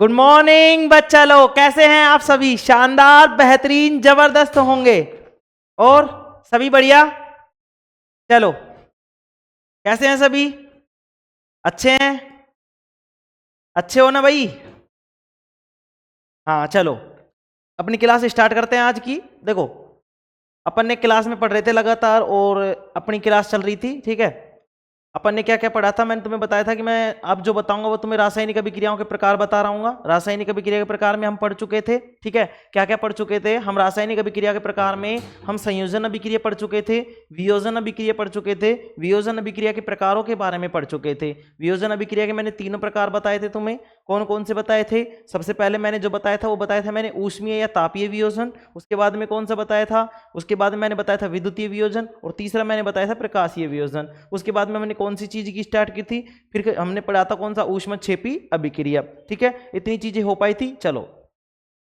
Good morning बच्चा लोग, कैसे हैं आप सभी? शानदार, बेहतरीन, जबरदस्त होंगे। और सभी बढ़िया? चलो, कैसे हैं सभी? अच्छे हैं? अच्छे हो ना भाई? हाँ चलो, अपनी क्लास स्टार्ट करते हैं आज की। देखो, अपन ने क्लास में पढ़ रहे थे लगातार और अपनी क्लास चल रही थी, ठीक है। अपन ने क्या क्या पढ़ा था, मैंने तुम्हें बताया था कि मैं अब जो बताऊंगा वो तुम्हें रासायनिक अभिक्रियाओं के प्रकार बता रहा हूँ। रासायनिक अभिक्रिया के प्रकार में हम पढ़ चुके थे, ठीक है। क्या क्या पढ़ चुके थे हम? रासायनिक अभिक्रिया के प्रकार में हम संयोजन अभिक्रिया पढ़ चुके थे, वियोजन अभिक्रिया पढ़ चुके थे, वियोजन अभिक्रिया के प्रकारों के बारे में पढ़ चुके थे। वियोजन अभिक्रिया के मैंने तीनों प्रकार बताए थे तुम्हें। कौन कौन से बताए थे? सबसे पहले मैंने जो बताया था वो बताया था मैंने ऊष्मीय या तापीय वियोजन। उसके बाद में कौन सा बताया था? उसके बाद में मैंने बताया था विद्युतीय वियोजन। और तीसरा मैंने बताया था प्रकाशीय वियोजन। उसके बाद में मैंने कौन सी चीज की स्टार्ट की थी? फिर हमने पढ़ा था कौन सा? ऊष्मक्षेपी अभिक्रिया, ठीक है। इतनी चीजें हो पाई थी। चलो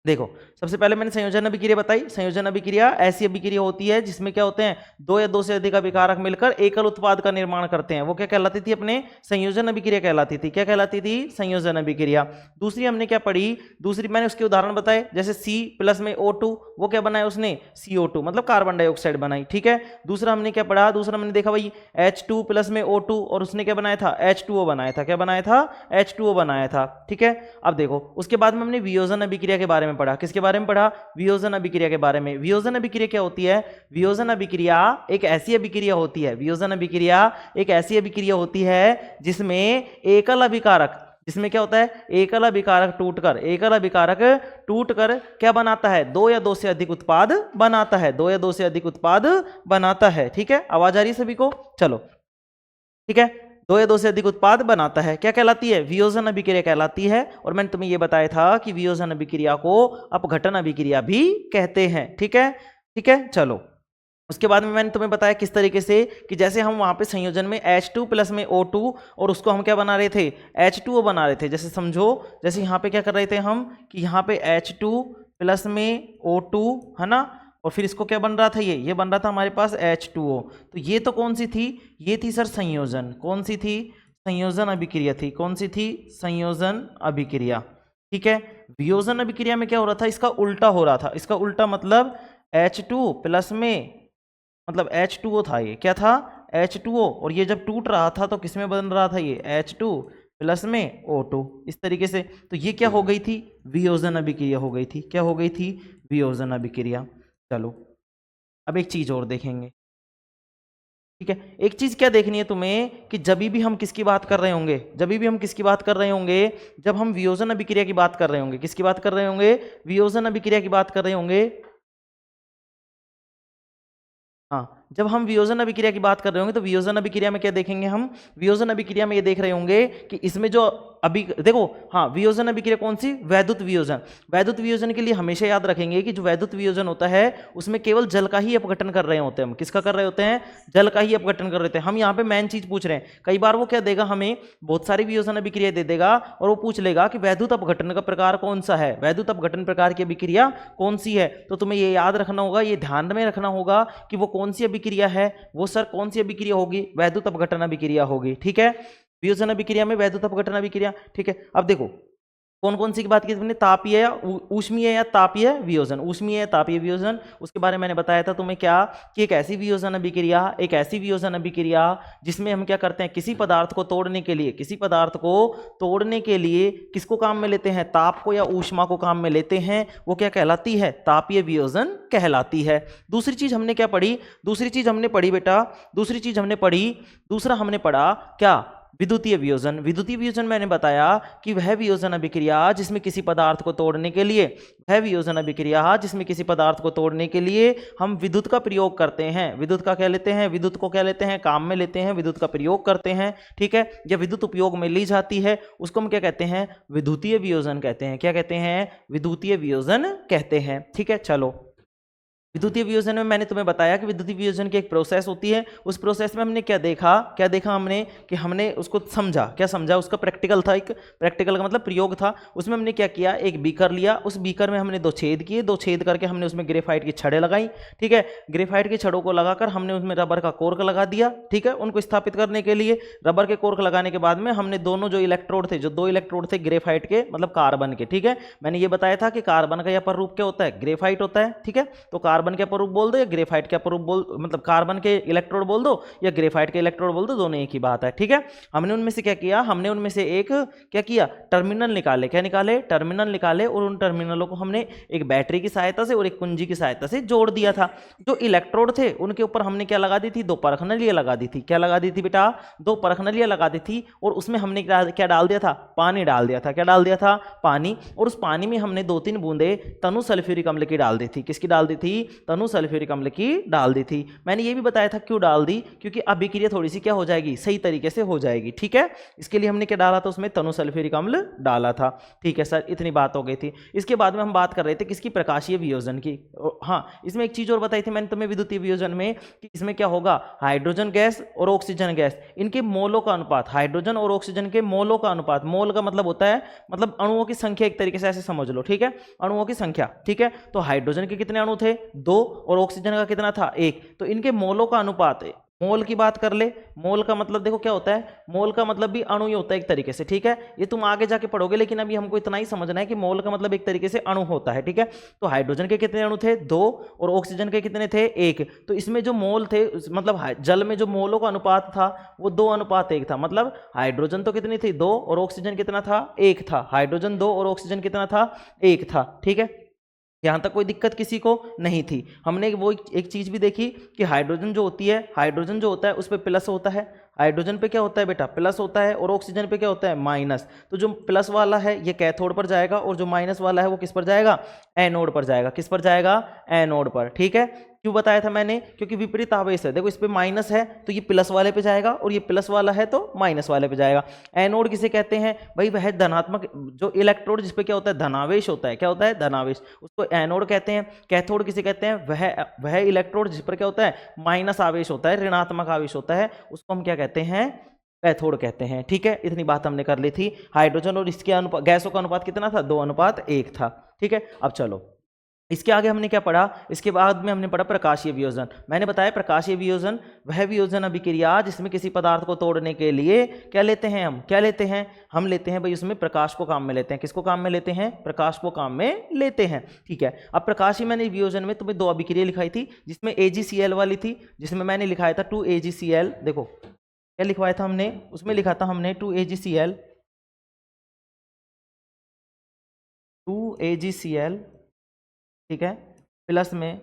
देखो, सबसे पहले मैंने संयोजन अभिक्रिया बताई। संयोजन अभिक्रिया ऐसी अभिक्रिया होती है जिसमें क्या होते हैं, दो या दो से अधिक अभिकारक मिलकर एकल उत्पाद का निर्माण करते हैं। वो क्या कहलाती थी? अपने संयोजन अभिक्रिया कहलाती थी। क्या कहलाती थी? संयोजन अभिक्रिया। दूसरी हमने क्या पढ़ी? दूसरी मैंने उसके उदाहरण बताए, जैसे C+ में O2, वो क्या बनाया उसने? CO2, मतलब कार्बन डाइऑक्साइड बनाई, ठीक है। दूसरा हमने क्या पढ़ा? दूसरा हमने देखा भाई H2+ में O2 और उसने क्या बनाया था? H2O बनाया था। क्या बनाया था? H2O बनाया था, ठीक है। अब देखो, उसके बाद में हमने वियोजन अभिक्रिया के बारे में पढ़ा। किसके बारे में पढ़ा? वियोजन अभिक्रिया के बारे में। वियोजन अभिक्रिया क्या होती है? वियोजन अभिक्रिया एक ऐसी अभिक्रिया होती है, वियोजन अभिक्रिया एक ऐसी अभिक्रिया होती है जिसमें एकल अभिकारक, जिसमें क्या होता है? एकल अभिकारक टूटकर क्या बनाता है? दो या दो से अधिक उत्पाद बनाता है। दो या दो से अधिक उत्पाद बनाता है, ठीक है। आवाज आ रही है सभी को? चलो, ठीक है। दो या दो से अधिक उत्पाद बनाता है, क्या कहलाती है? वियोजन अभिक्रिया कहलाती है। और मैंने तुम्हें यह बताया था कि वियोजन अभिक्रिया को अपघटन अभिक्रिया भी कहते हैं, ठीक है। ठीक है, चलो उसके बाद में मैंने तुम्हें बताया किस तरीके से कि जैसे हम वहां पे संयोजन में H2+ में O2 और उसको हम क्या बना रहे थे? H2O बना रहे थे। जैसे समझो, जैसे यहाँ पे क्या कर रहे थे हम कि यहाँ पे H2+ में O2 है ना, और फिर इसको क्या बन रहा था? ये बन रहा था हमारे पास H2O। तो ये तो कौन सी थी? ये थी सर संयोजन। कौन सी थी? संयोजन अभिक्रिया थी। कौन सी थी? संयोजन अभिक्रिया, ठीक है। वियोजन अभिक्रिया में क्या हो रहा था? इसका उल्टा हो रहा था। इसका उल्टा मतलब H2+ में, मतलब H2O था। ये क्या था? H2O। और ये जब टूट रहा था तो किसमें बन रहा था? ये H2+ में O2, इस तरीके से। तो ये क्या हो गई थी? वियोजन अभिक्रिया हो गई थी। क्या हो गई थी? वियोजन अभिक्रिया। चलो अब एक चीज और देखेंगे, ठीक है। एक चीज क्या देखनी है तुम्हें कि जब भी हम किसकी बात कर रहे होंगे, जब भी हम किसकी बात कर रहे होंगे, जब हम वियोजन अभिक्रिया की बात कर रहे होंगे। किसकी बात कर रहे होंगे? वियोजन अभिक्रिया की बात कर रहे होंगे। हाँ, जब हम वियोजन अभिक्रिया की बात कर रहे होंगे तो वियोजन अभिक्रिया में क्या देखेंगे हम? वियोजन अभिक्रिया में ये देख रहे होंगे कि इसमें जो अभी देखो, हाँ, वियोजन अभिक्रिया कौन सी? वैद्युत वियोजन। वैद्युत वियोजन के लिए हमेशा याद रखेंगे कि जो वैद्युत वियोजन होता है उसमें केवल जल का ही अपघटन कर रहे होते हैं हम। किसका कर रहे होते हैं? जल का ही अपघटन कर रहे होते हैं हम। यहाँ पे मेन चीज पूछ रहे हैं। कई बार वो क्या देगा हमें? बहुत सारी वियोजन अभिक्रिया दे देगा और वो पूछ लेगा कि वैद्युत अपघटन का प्रकार कौन सा है, वैद्युत अपघटन प्रकार की अभिक्रिया कौन सी है। तो तुम्हें ये याद रखना होगा, ये ध्यान में रखना होगा कि वो कौन सी अभिक्रिया है। वो सर कौन सी अभिक्रिया होगी? वैद्युत अपघटन अभिक्रिया होगी, ठीक है। वियोजन अभिक्रिया में वैद्युत अपघटन अभिक्रिया, ठीक है। अब देखो कौन कौन सी की बात की तुमने? तापीय या ऊष्मीय या तापीय वियोजन। ऊष्मीय या तापीय वियोजन, उसके बारे में मैंने बताया था तुम्हें क्या कि एक ऐसी वियोजन अभिक्रिया, एक ऐसी वियोजन अभिक्रिया जिसमें हम क्या करते हैं? किसी पदार्थ को तोड़ने के लिए, किसी पदार्थ को तोड़ने के लिए किसको काम में लेते हैं? ताप को या ऊष्मा को काम में लेते हैं। वो क्या कहलाती है? तापीय वियोजन कहलाती है। दूसरी चीज हमने क्या पढ़ी? दूसरी चीज हमने पढ़ी बेटा, दूसरी चीज हमने पढ़ी, दूसरा हमने पढ़ा क्या? विद्युतीय वियोजन। विद्युतीय वियोजन मैंने बताया कि वह वियोजन अभिक्रिया जिसमें किसी पदार्थ को तोड़ने के लिए, वह वियोजन अभिक्रिया जिसमें किसी पदार्थ को तोड़ने के लिए हम विद्युत का प्रयोग करते हैं। विद्युत का क्या लेते हैं? विद्युत को क्या लेते हैं? काम में लेते हैं, विद्युत का प्रयोग करते हैं, ठीक है। जब विद्युत उपयोग में ली जाती है उसको हम क्या कहते हैं? विद्युतीय वियोजन कहते हैं। क्या कहते हैं? विद्युतीय वियोजन कहते हैं, ठीक है। चलो विद्युतीय वियोजन में मैंने तुम्हें बताया कि विद्युतीय वियोजन की एक प्रोसेस होती है। उस प्रोसेस में हमने क्या देखा हमने कि हमने उसको समझा। क्या समझा? उसका प्रैक्टिकल था, एक प्रैक्टिकल का मतलब प्रयोग था। उसमें हमने क्या किया, एक बीकर लिया, उस बीकर में हमने 2 छेद किए, 2 छेद करके हमने उसमें ग्रेफाइट की छड़ें लगाई। ठीक है, ग्रेफाइट की छड़ों को लगाकर हमने उसमें रबर का कोर्क लगा दिया। ठीक है, उनको स्थापित करने के लिए रबर के कोर्क लगाने के बाद में हमने दोनों जो इलेक्ट्रोड थे, जो 2 इलेक्ट्रोड थे ग्रेफाइट के मतलब कार्बन के, ठीक है, मैंने ये बताया था कि कार्बन का अपर रूप क्या होता है, ग्रेफाइट होता है। ठीक है, तो कार्बन के अपर रूप बोल दो या ग्रेफाइट के अपर रूप बोल, मतलब कार्बन के इलेक्ट्रोड बोल दो या ग्रेफाइट के इलेक्ट्रोड बोल दो, दोनों एक ही बात है। ठीक है, हमने उनमें से क्या किया, हमने उनमें से एक क्या किया, टर्मिनल निकाले। क्या निकाले? टर्मिनल निकाले, और उन टर्मिनलों को हमने एक बैटरी की सहायता से और एक कुंजी की सहायता से जोड़ दिया था। जो इलेक्ट्रोड थे उनके ऊपर हमने क्या लगा दी थी, 2 परखनलियां लगा दी थी। क्या लगा दी थी बेटा? 2 परखनलियां लगा दी थी, और उसमें हमने क्या डाल दिया था, पानी डाल दिया था। क्या डाल दिया था? पानी। और उस पानी में हमने 2-3 बूंदे तनु सल्फ्यूरिक अम्ल की डाल दी थी। किसकी डाल दी थी? तनु सल्फ्यूरिक अम्ल की डाल दी थी। मैंने ये भी बताया था क्यों डाल दी, क्योंकि अभिक्रिया थोड़ी सी क्या हो जाएगी, सही तरीके से हो जाएगी। ठीक है, इसके लिए हमने क्या डाला था, उसमें तनु सल्फ्यूरिक अम्ल डाला था। ठीक है सर, इतनी बात हो गई थी। इसके बाद में हम बात कर रहे थे किसकी, प्रकाशीय वियोजन की। हाँ, इसमें एक चीज और बताई थी मैंने तुम्हें विद्युतीय वियोजन में कि इसमें क्या होगा, हाइड्रोजन गैस और ऑक्सीजन गैस, इनके मोलों का अनुपात, हाइड्रोजन और ऑक्सीजन के मोलों का अनुपात, मोल का मतलब होता है मतलब अणुओं की संख्या, एक तरीके से ऐसे समझ लो। ठीक है, अणुओं की संख्या। ठीक है, तो हाइड्रोजन के कितने अणु थे? 2, और ऑक्सीजन का कितना था? 1। तो इनके मोलों का अनुपात है। मोल की बात कर ले, मोल का मतलब देखो क्या होता है, मोल का मतलब भी अणु ही होता है एक तरीके से। ठीक है, ये तुम आगे जाके पढ़ोगे, लेकिन अभी हमको इतना ही समझना है कि मोल का मतलब एक तरीके से अणु होता है। ठीक है, तो हाइड्रोजन के कितने अणु थे? 2, और ऑक्सीजन के कितने थे? 1। तो इसमें जो मोल थे मतलब जल में जो मोलों का अनुपात था वो 2:1 था। मतलब हाइड्रोजन तो कितनी थी? 2, और ऑक्सीजन कितना था? 1 था। हाइड्रोजन 2 और ऑक्सीजन कितना था? 1 था। ठीक है, यहां तक कोई दिक्कत किसी को नहीं थी। हमने वो एक चीज भी देखी कि हाइड्रोजन जो होती है, हाइड्रोजन जो होता है उस पर प्लस होता है। हाइड्रोजन पे क्या होता है बेटा? प्लस होता है, और ऑक्सीजन पे क्या होता है? माइनस। तो जो प्लस वाला है ये कैथोड पर जाएगा, और जो माइनस वाला है वो किस पर जाएगा? एनोड पर जाएगा। किस पर जाएगा? एनोड पर। ठीक है, क्यों बताया था मैंने? क्योंकि विपरीत आवेश है। देखो इस पे माइनस है तो ये प्लस वाले पे जाएगा, और ये प्लस वाला है तो माइनस वाले पे जाएगा। एनोड किसे कहते हैं भाई? वह धनात्मक जो इलेक्ट्रोड जिसपे क्या होता है? धनावेश होता है। क्या होता है? धनावेश, उसको एनोड कहते हैं। कैथोड किसे कहते हैं? वह इलेक्ट्रोड जिस पर क्या होता है? माइनस आवेश होता है, ऋणात्मक आवेश होता है, उसको हम क्या कहते हैं? कैथोड कहते हैं। ठीक है, इतनी बात हमने कर ली थी। हाइड्रोजन और इसके अनुपात, गैसों का अनुपात कितना था? 2:1 था। ठीक है, अब चलो इसके आगे हमने क्या पढ़ा, इसके बाद में हमने पढ़ा प्रकाशीय वियोजन। मैंने बताया प्रकाशीय वियोजन वह वियोजन अभिक्रिया जिसमें किसी पदार्थ को तोड़ने के लिए क्या लेते हैं हम? क्या लेते हैं? हम लेते हैं भाई उसमें प्रकाश को काम में लेते हैं। किसको काम में लेते हैं? प्रकाश को काम में लेते हैं। ठीक है, अब प्रकाशीय मैंने वियोजन में तुम्हें 2 अभिक्रिया लिखाई थी, जिसमें AgCl वाली थी, जिसमें मैंने लिखाया था 2AgCl। देखो क्या लिखवाया था हमने, उसमें लिखा था हमने 2AgCl, 2AgCl। ठीक है, प्लस में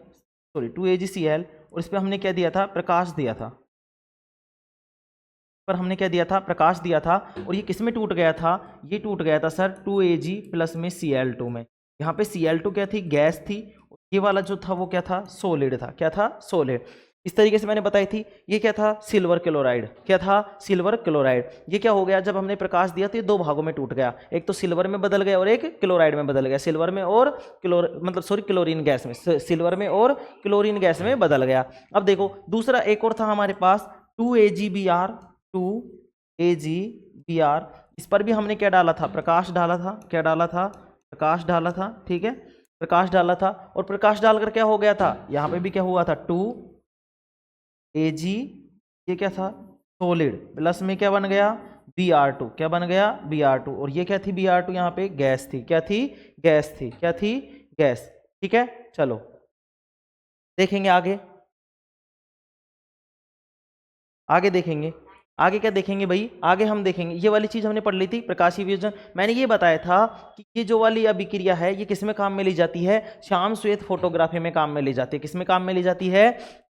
2AgCl, और इस पर हमने क्या दिया था? प्रकाश दिया था। पर हमने क्या दिया था? प्रकाश दिया था। और ये किस में टूट गया था? ये टूट गया था सर 2Ag प्लस में Cl2 में। यहाँ पे Cl2 क्या थी? गैस थी। ये वाला जो था वो क्या था? सॉलिड था। क्या था? सॉलिड। इस तरीके से मैंने बताई थी। ये क्या था? Silver chloride. क्या था? Silver chloride. ये क्या हो गया? जब हमने प्रकाश दिया तो ये 2 भागों में टूट गया, एक तो सिल्वर में बदल गया और एक क्लोराइड में बदल गया। सिल्वर में और क्लोरीन गैस में, सिल्वर में और क्लोरीन गैस में बदल गया। अब देखो दूसरा एक और था हमारे पास 2AgBr, 2AgBr। इस पर भी हमने क्या डाला था? प्रकाश डाला था। क्या डाला था? प्रकाश डाला था। ठीक है, प्रकाश डाला था, और प्रकाश डालकर क्या हो गया था? यहाँ पे भी क्या हुआ था? 2Ag, ये क्या था? सॉलिड, प्लस में क्या बन गया? Br2। क्या बन गया? Br2। और ये क्या थी? Br2 यहाँ पे गैस थी। क्या थी? गैस थी। क्या थी? गैस। ठीक है, चलो देखेंगे आगे। आगे देखेंगे, आगे क्या देखेंगे भाई? आगे हम देखेंगे ये वाली चीज हमने पढ़ ली थी, प्रकाशीय वियोजन। मैंने ये बताया था कि ये जो वाली अभिक्रिया है ये किस में काम में ली जाती है? श्याम श्वेत फोटोग्राफी में काम में ली जाती है। किस में काम में ली जाती है?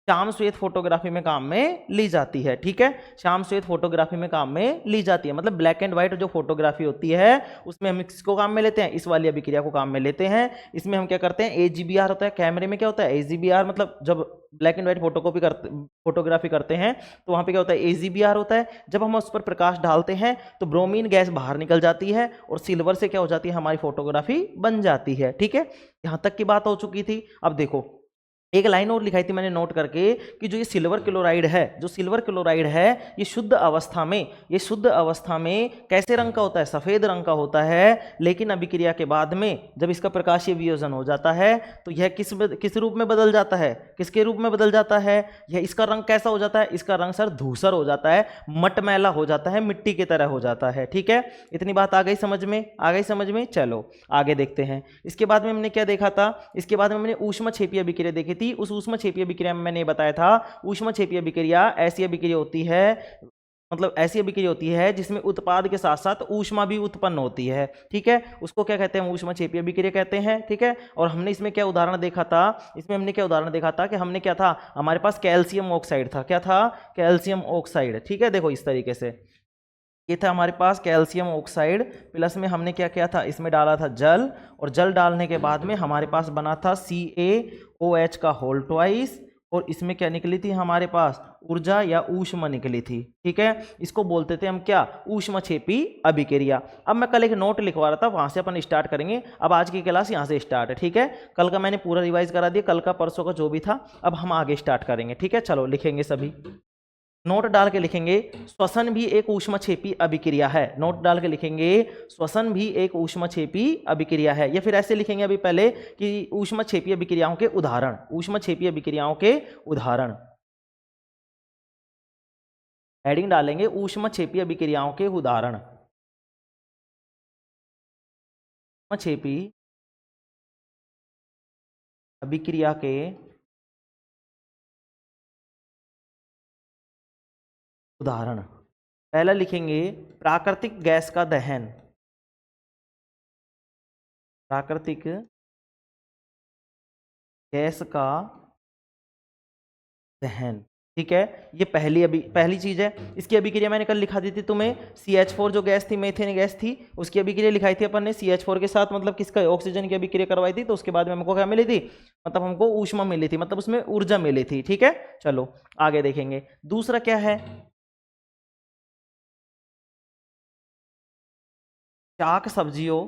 श्याम श्वेत फोटोग्राफी में काम में ली जाती है। ठीक है, श्याम श्वेत फोटोग्राफी में काम में ली जाती है। मतलब ब्लैक एंड व्हाइट जो फोटोग्राफी होती है उसमें हम किसको काम में लेते हैं? इस वाली अभिक्रिया को काम में लेते हैं। इसमें हम क्या करते हैं? AgBr होता है। कैमरे में क्या होता है? AgBr, मतलब जब ब्लैक एंड व्हाइट फोटोग्राफी करते हैं तो वहां पे क्या होता है? AgBr होता है। जब हम उस पर प्रकाश डालते हैं तो ब्रोमीन गैस बाहर निकल जाती है, और सिल्वर से क्या हो जाती है? हमारी फोटोग्राफी बन जाती है। ठीक है, यहां तक की बात हो चुकी थी। अब देखो एक लाइन और लिखाई थी मैंने नोट करके कि जो ये सिल्वर क्लोराइड है, जो सिल्वर क्लोराइड है, ये शुद्ध अवस्था में, ये शुद्ध अवस्था में कैसे रंग का होता है? सफेद रंग का होता है। लेकिन अभिक्रिया के बाद में जब इसका प्रकाशीय वियोजन हो जाता है तो यह किस रूप में बदल जाता है? किसके रूप में बदल जाता है? यह इसका रंग कैसा हो जाता है? इसका रंग सर धूसर हो जाता है, मटमैला हो जाता है, मिट्टी की तरह हो जाता है। ठीक है, इतनी बात आ गई समझ में? आ गई समझ में? चलो आगे देखते हैं। इसके बाद में हमने क्या देखा था? इसके बाद में हमने ऊष्मक्षेपीय अभिक्रिया देखी थी। उस ऊष्मक्षेपीय अभिक्रिया में मैंने बताया था, ऊष्मक्षेपीय अभिक्रिया ऐसी अभिक्रिया होती है, मतलब ऐसी अभिक्रिया होती है जिसमें उत्पाद के साथ साथ ऊष्मा भी उत्पन्न होती है। ठीक है, उसको क्या कहते हैं? ऊष्मक्षेपीय अभिक्रिया कहते हैं। ठीक है, और हमने इसमें क्या उदाहरण देखा था? इसमें हमने क्या उदाहरण देखा था कि हमने क्या था, हमारे पास कैल्शियम ऑक्साइड था। क्या था? Calcium oxide. ठीक है, देखो इस तरीके से ये था हमारे पास कैल्शियम ऑक्साइड, प्लस में हमने क्या किया था, इसमें डाला था जल, और जल डालने के बाद में हमारे पास बना था CaOH का होल ट्वाइस, और इसमें क्या निकली थी हमारे पास? ऊर्जा या ऊष्मा निकली थी। ठीक है, इसको बोलते थे हम क्या? ऊष्मक्षेपी अभिक्रिया। अब मैं कल एक नोट लिखवा रहा था, वहां से अपन स्टार्ट करेंगे। अब आज की क्लास यहाँ से स्टार्ट है। ठीक है, कल का मैंने पूरा रिवाइज करा दिया, कल का परसों का जो भी था, अब हम आगे स्टार्ट करेंगे। ठीक है, चलो लिखेंगे सभी, नोट डाल के लिखेंगे श्वसन भी एक ऊष्मक्षेपी अभिक्रिया है। नोट डाल के लिखेंगे श्वसन भी एक ऊष्मक्षेपी अभिक्रिया है, या फिर ऐसे लिखेंगे अभी पहले कि ऊष्मक्षेपी अभिक्रियाओं के उदाहरण, ऊष्मक्षेपी अभिक्रियाओं के उदाहरण, हेडिंग डालेंगे ऊष्मक्षेपी अभिक्रियाओं के उदाहरण, ऊष्मक्षेपी अभिक्रिया के उदाहरण। पहला लिखेंगे प्राकृतिक गैस का दहन, प्राकृतिक गैस का दहन। ठीक है, ये पहली चीज है। इसकी अभिक्रिया मैंने कल लिखा दी थी तुम्हें, CH4 जो गैस थी, मीथेन गैस थी, उसकी अभिक्रिया लिखाई थी अपन ने CH4 के साथ, मतलब किसका? ऑक्सीजन की अभिक्रिया करवाई थी। तो उसके बाद में हमको क्या मिली थी? मतलब हमको ऊष्मा मिली थी, मतलब उसमें ऊर्जा मिली थी। ठीक है, चलो आगे देखेंगे। दूसरा क्या है? शाक सब्जियों,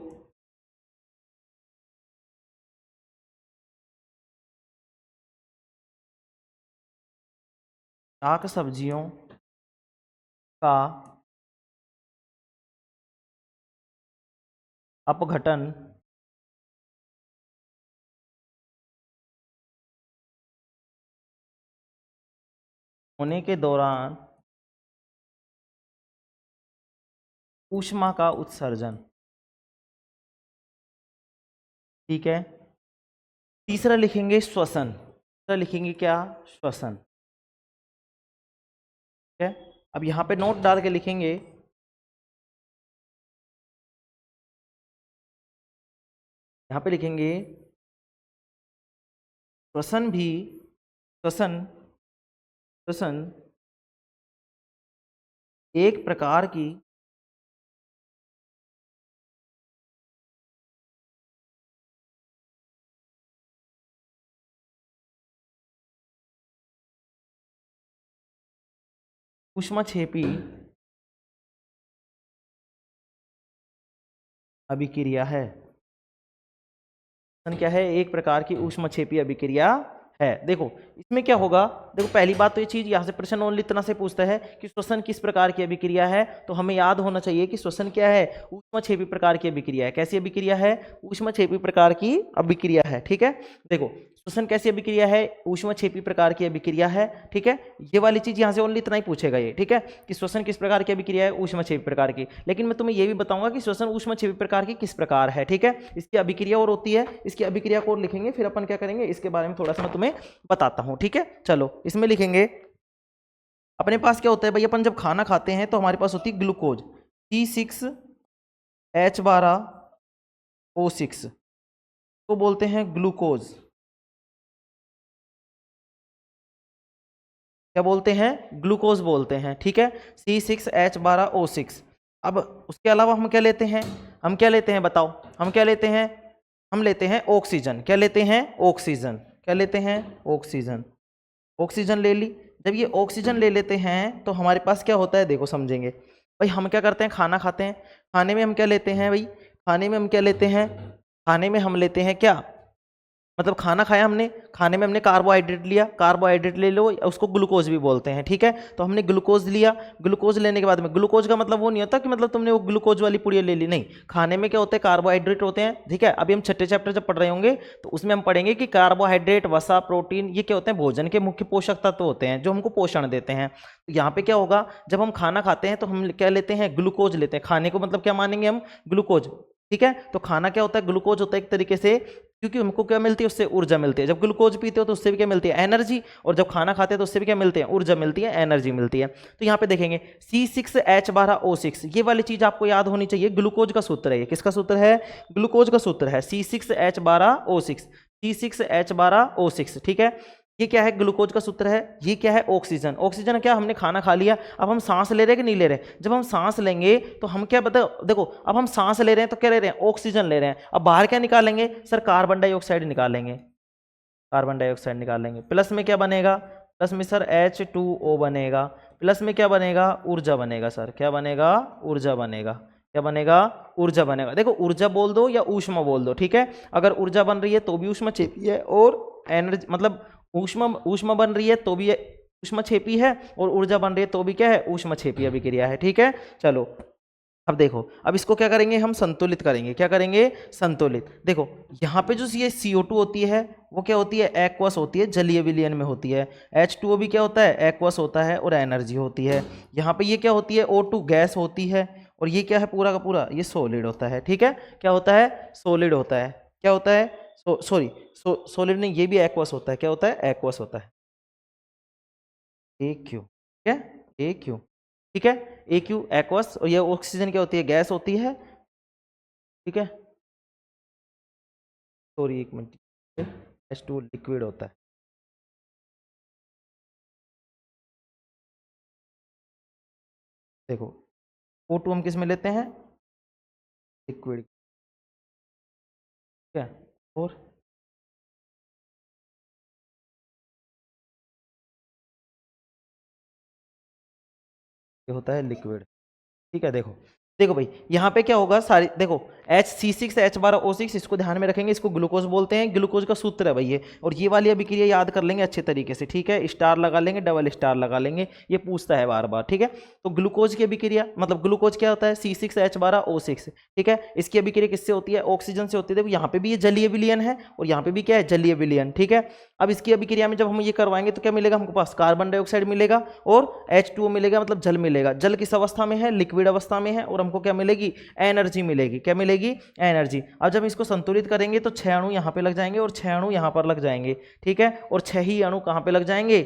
शाक सब्जियों का अपघटन होने के दौरान ऊष्मा का उत्सर्जन। ठीक है, तीसरा लिखेंगे श्वसन, तीसरा लिखेंगे क्या? श्वसन। ठीक है, अब यहां पे नोट डाल के लिखेंगे, यहां पे लिखेंगे श्वसन भी, श्वसन, श्वसन एक प्रकार की ऊष्मक्षेपी अभिक्रिया है। क्या है? एक प्रकार की ऊष्मक्षेपी अभिक्रिया है। देखो इसमें क्या होगा, देखो पहली बात तो ये चीज यहाँ से प्रश्न ओनली इतना से पूछता है कि श्वसन किस प्रकार की अभिक्रिया है, तो हमें याद होना चाहिए कि श्वसन क्या है? ऊष्मक्षेपी प्रकार की अभिक्रिया है। कैसी अभिक्रिया है? ऊष्मक्षेपी प्रकार की अभिक्रिया है। ठीक है, देखो श्वसन कैसी अभिक्रिया है? ऊष्मक्षेपी प्रकार की अभिक्रिया है। ठीक है, ये वाली चीज यहाँ से ओनली इतना ही पूछेगा ये। ठीक है, कि श्वसन किस प्रकार की अभिक्रिया है? ऊष्मक्षेपी प्रकार की। लेकिन मैं तुम्हें ये भी बताऊंगा कि श्वसन ऊष्मक्षेपी प्रकार की किस प्रकार है। ठीक है, इसकी अभिक्रिया और होती है, इसकी अभिक्रिया को लिखेंगे, फिर अपन क्या करेंगे इसके बारे में थोड़ा सा मैं तुम्हें बताता हूं। ठीक है, चलो इसमें लिखेंगे अपने पास क्या होता है भाई, अपन जब खाना खाते हैं तो हमारे पास होती है ग्लूकोज C6H12O6 तो बोलते हैं ग्लूकोज। क्या बोलते हैं? ग्लूकोज बोलते हैं। ठीक है, C6H12O6। अब उसके अलावा हम क्या लेते हैं? हम क्या लेते हैं बताओ? हम क्या लेते हैं? हम लेते हैं ऑक्सीजन। क्या लेते हैं? ऑक्सीजन। क्या लेते हैं? ऑक्सीजन। ऑक्सीजन ले ली। जब ये ऑक्सीजन ले लेते हैं तो हमारे पास क्या होता है, देखो समझेंगे भाई। हम क्या करते हैं? खाना खाते हैं, खाने में हम क्या लेते हैं भाई? खाने में हम क्या लेते हैं? खाने में हम लेते हैं क्या? मतलब खाना खाया हमने, खाने में हमने कार्बोहाइड्रेट लिया, कार्बोहाइड्रेट ले लो, उसको ग्लूकोज भी बोलते हैं, ठीक है। तो हमने ग्लूकोज लिया, ग्लूकोज लेने के बाद में, ग्लूकोज का मतलब वो नहीं होता कि मतलब तुमने वो ग्लूकोज वाली पुड़िया ले ली, नहीं, खाने में क्या होते हैं, कार्बोहाइड्रेट होते हैं, ठीक है। अभी हम छठे चैप्टर जब पढ़ रहे होंगे तो उसमें हम पढ़ेंगे कि कार्बोहाइड्रेट, वसा, प्रोटीन, ये क्या होते हैं, भोजन के मुख्य पोषक तत्व होते हैं जो हमको पोषण देते हैं। तो यहाँ पे क्या होगा, जब हम खाना खाते हैं तो हम क्या लेते हैं, ग्लूकोज लेते हैं। खाने को मतलब क्या मानेंगे हम, ग्लूकोज, ठीक है। तो खाना क्या होता है, ग्लूकोज होता है एक तरीके से, क्योंकि हमको क्या मिलती है, उससे ऊर्जा मिलती है। जब ग्लूकोज पीते हो तो उससे भी क्या मिलती है, एनर्जी, और जब खाना खाते हैं तो उससे भी क्या मिलती है, ऊर्जा मिलती है, एनर्जी मिलती है। तो यहाँ पे देखेंगे C6H12O6, ये वाली चीज आपको याद होनी चाहिए, ग्लूकोज का सूत्र है ये। किसका सूत्र है, ग्लूकोज का सूत्र है C6H12O6, C6H12O6, ठीक है। ये क्या है, ग्लूकोज का सूत्र है। ये क्या है, ऑक्सीजन। ऑक्सीजन क्या, हमने खाना खा लिया, अब हम सांस ले रहे हैं कि नहीं ले रहे। जब हम सांस लेंगे तो हम क्या बता, देखो अब हम सांस ले रहे हैं तो क्या ले रहे हैं, ऑक्सीजन ले रहे हैं। अब बाहर क्या निकालेंगे सर, कार्बन डाइऑक्साइड निकालेंगे, कार्बन डाइऑक्साइड निकालेंगे। प्लस में क्या बनेगा, प्लस में सर H2O बनेगा, प्लस में क्या बनेगा, ऊर्जा बनेगा सर, क्या बनेगा, ऊर्जा बनेगा, क्या बनेगा, ऊर्जा बनेगा। देखो ऊर्जा बोल दो या ऊष्मा बोल दो, ठीक है। अगर ऊर्जा बन रही है तो भी ऊष्माक्षेपी है, और एनर्जी मतलब ऊष्मा बन रही है तो भी ऊष्माक्षेपी है, और ऊर्जा बन रही है तो भी क्या है, ऊष्माक्षेपीय अभिक्रिया है, ठीक है। चलो अब देखो, अब इसको क्या करेंगे, हम संतुलित करेंगे। क्या करेंगे, संतुलित। देखो यहाँ पे जो ये CO2 होती है वो क्या होती है, एक्वस होती है, जलीय विलयन में होती है। H2O भी क्या होता है, एक्वस होता है और एनर्जी होती है। यहाँ पे ये क्या होती है, O2 गैस होती है, और ये क्या है, पूरा का पूरा ये सॉलिड होता है, ठीक है। क्या होता है, सॉलिड होता है, क्या होता है, सॉरी सॉलिड नहीं, ये भी एक्वस होता है, क्या होता है, एक्वस होता है, AQ, ठीक है, AQ, ठीक है, AQ एक्वस। और ये ऑक्सीजन क्या होती है, गैस होती है, ठीक है। सॉरी एक मिनट, H2 लिक्विड होता है। देखो O2 हम किस में लेते हैं, लिक्विड, ठीक है। और ये होता है लिक्विड, ठीक है। देखो देखो भाई यहाँ पे क्या होगा, सारी देखो C6H12O6, इसको ध्यान में रखेंगे, इसको ग्लूकोज बोलते हैं, ग्लूकोज का सूत्र है भाई ये। और ये वाली अभिक्रिया याद कर लेंगे अच्छे तरीके से, ठीक है, स्टार लगा लेंगे, डबल स्टार लगा लेंगे, ये पूछता है बार बार, ठीक है। तो ग्लूकोज की अभिक्रिया मतलब ग्लूकोज क्या होता है, C6H12O6, ठीक है। इसकी अभिक्रिया किससे होती है, ऑक्सीजन से होती है। देखो यहाँ पे भी ये जलीय विलयन है, और यहाँ पे भी क्या है, जलीय विलयन, ठीक है। अब इसकी अभिक्रिया में जब हम ये करवाएंगे तो क्या मिलेगा हमको पास, कार्बन डाइऑक्साइड मिलेगा और H2O मिलेगा, मतलब जल मिलेगा। जल किस अवस्था में है, लिक्विड अवस्था में है, और हमको क्या मिलेगी, एनर्जी मिलेगी। क्या मिलेगी, एनर्जी। अब जब इसको संतुलित करेंगे तो 6 अणु यहाँ पे लग जाएंगे और 6 अणु यहाँ पर लग जाएंगे, ठीक है। और 6 ही अणु कहाँ पे लग जाएंगे,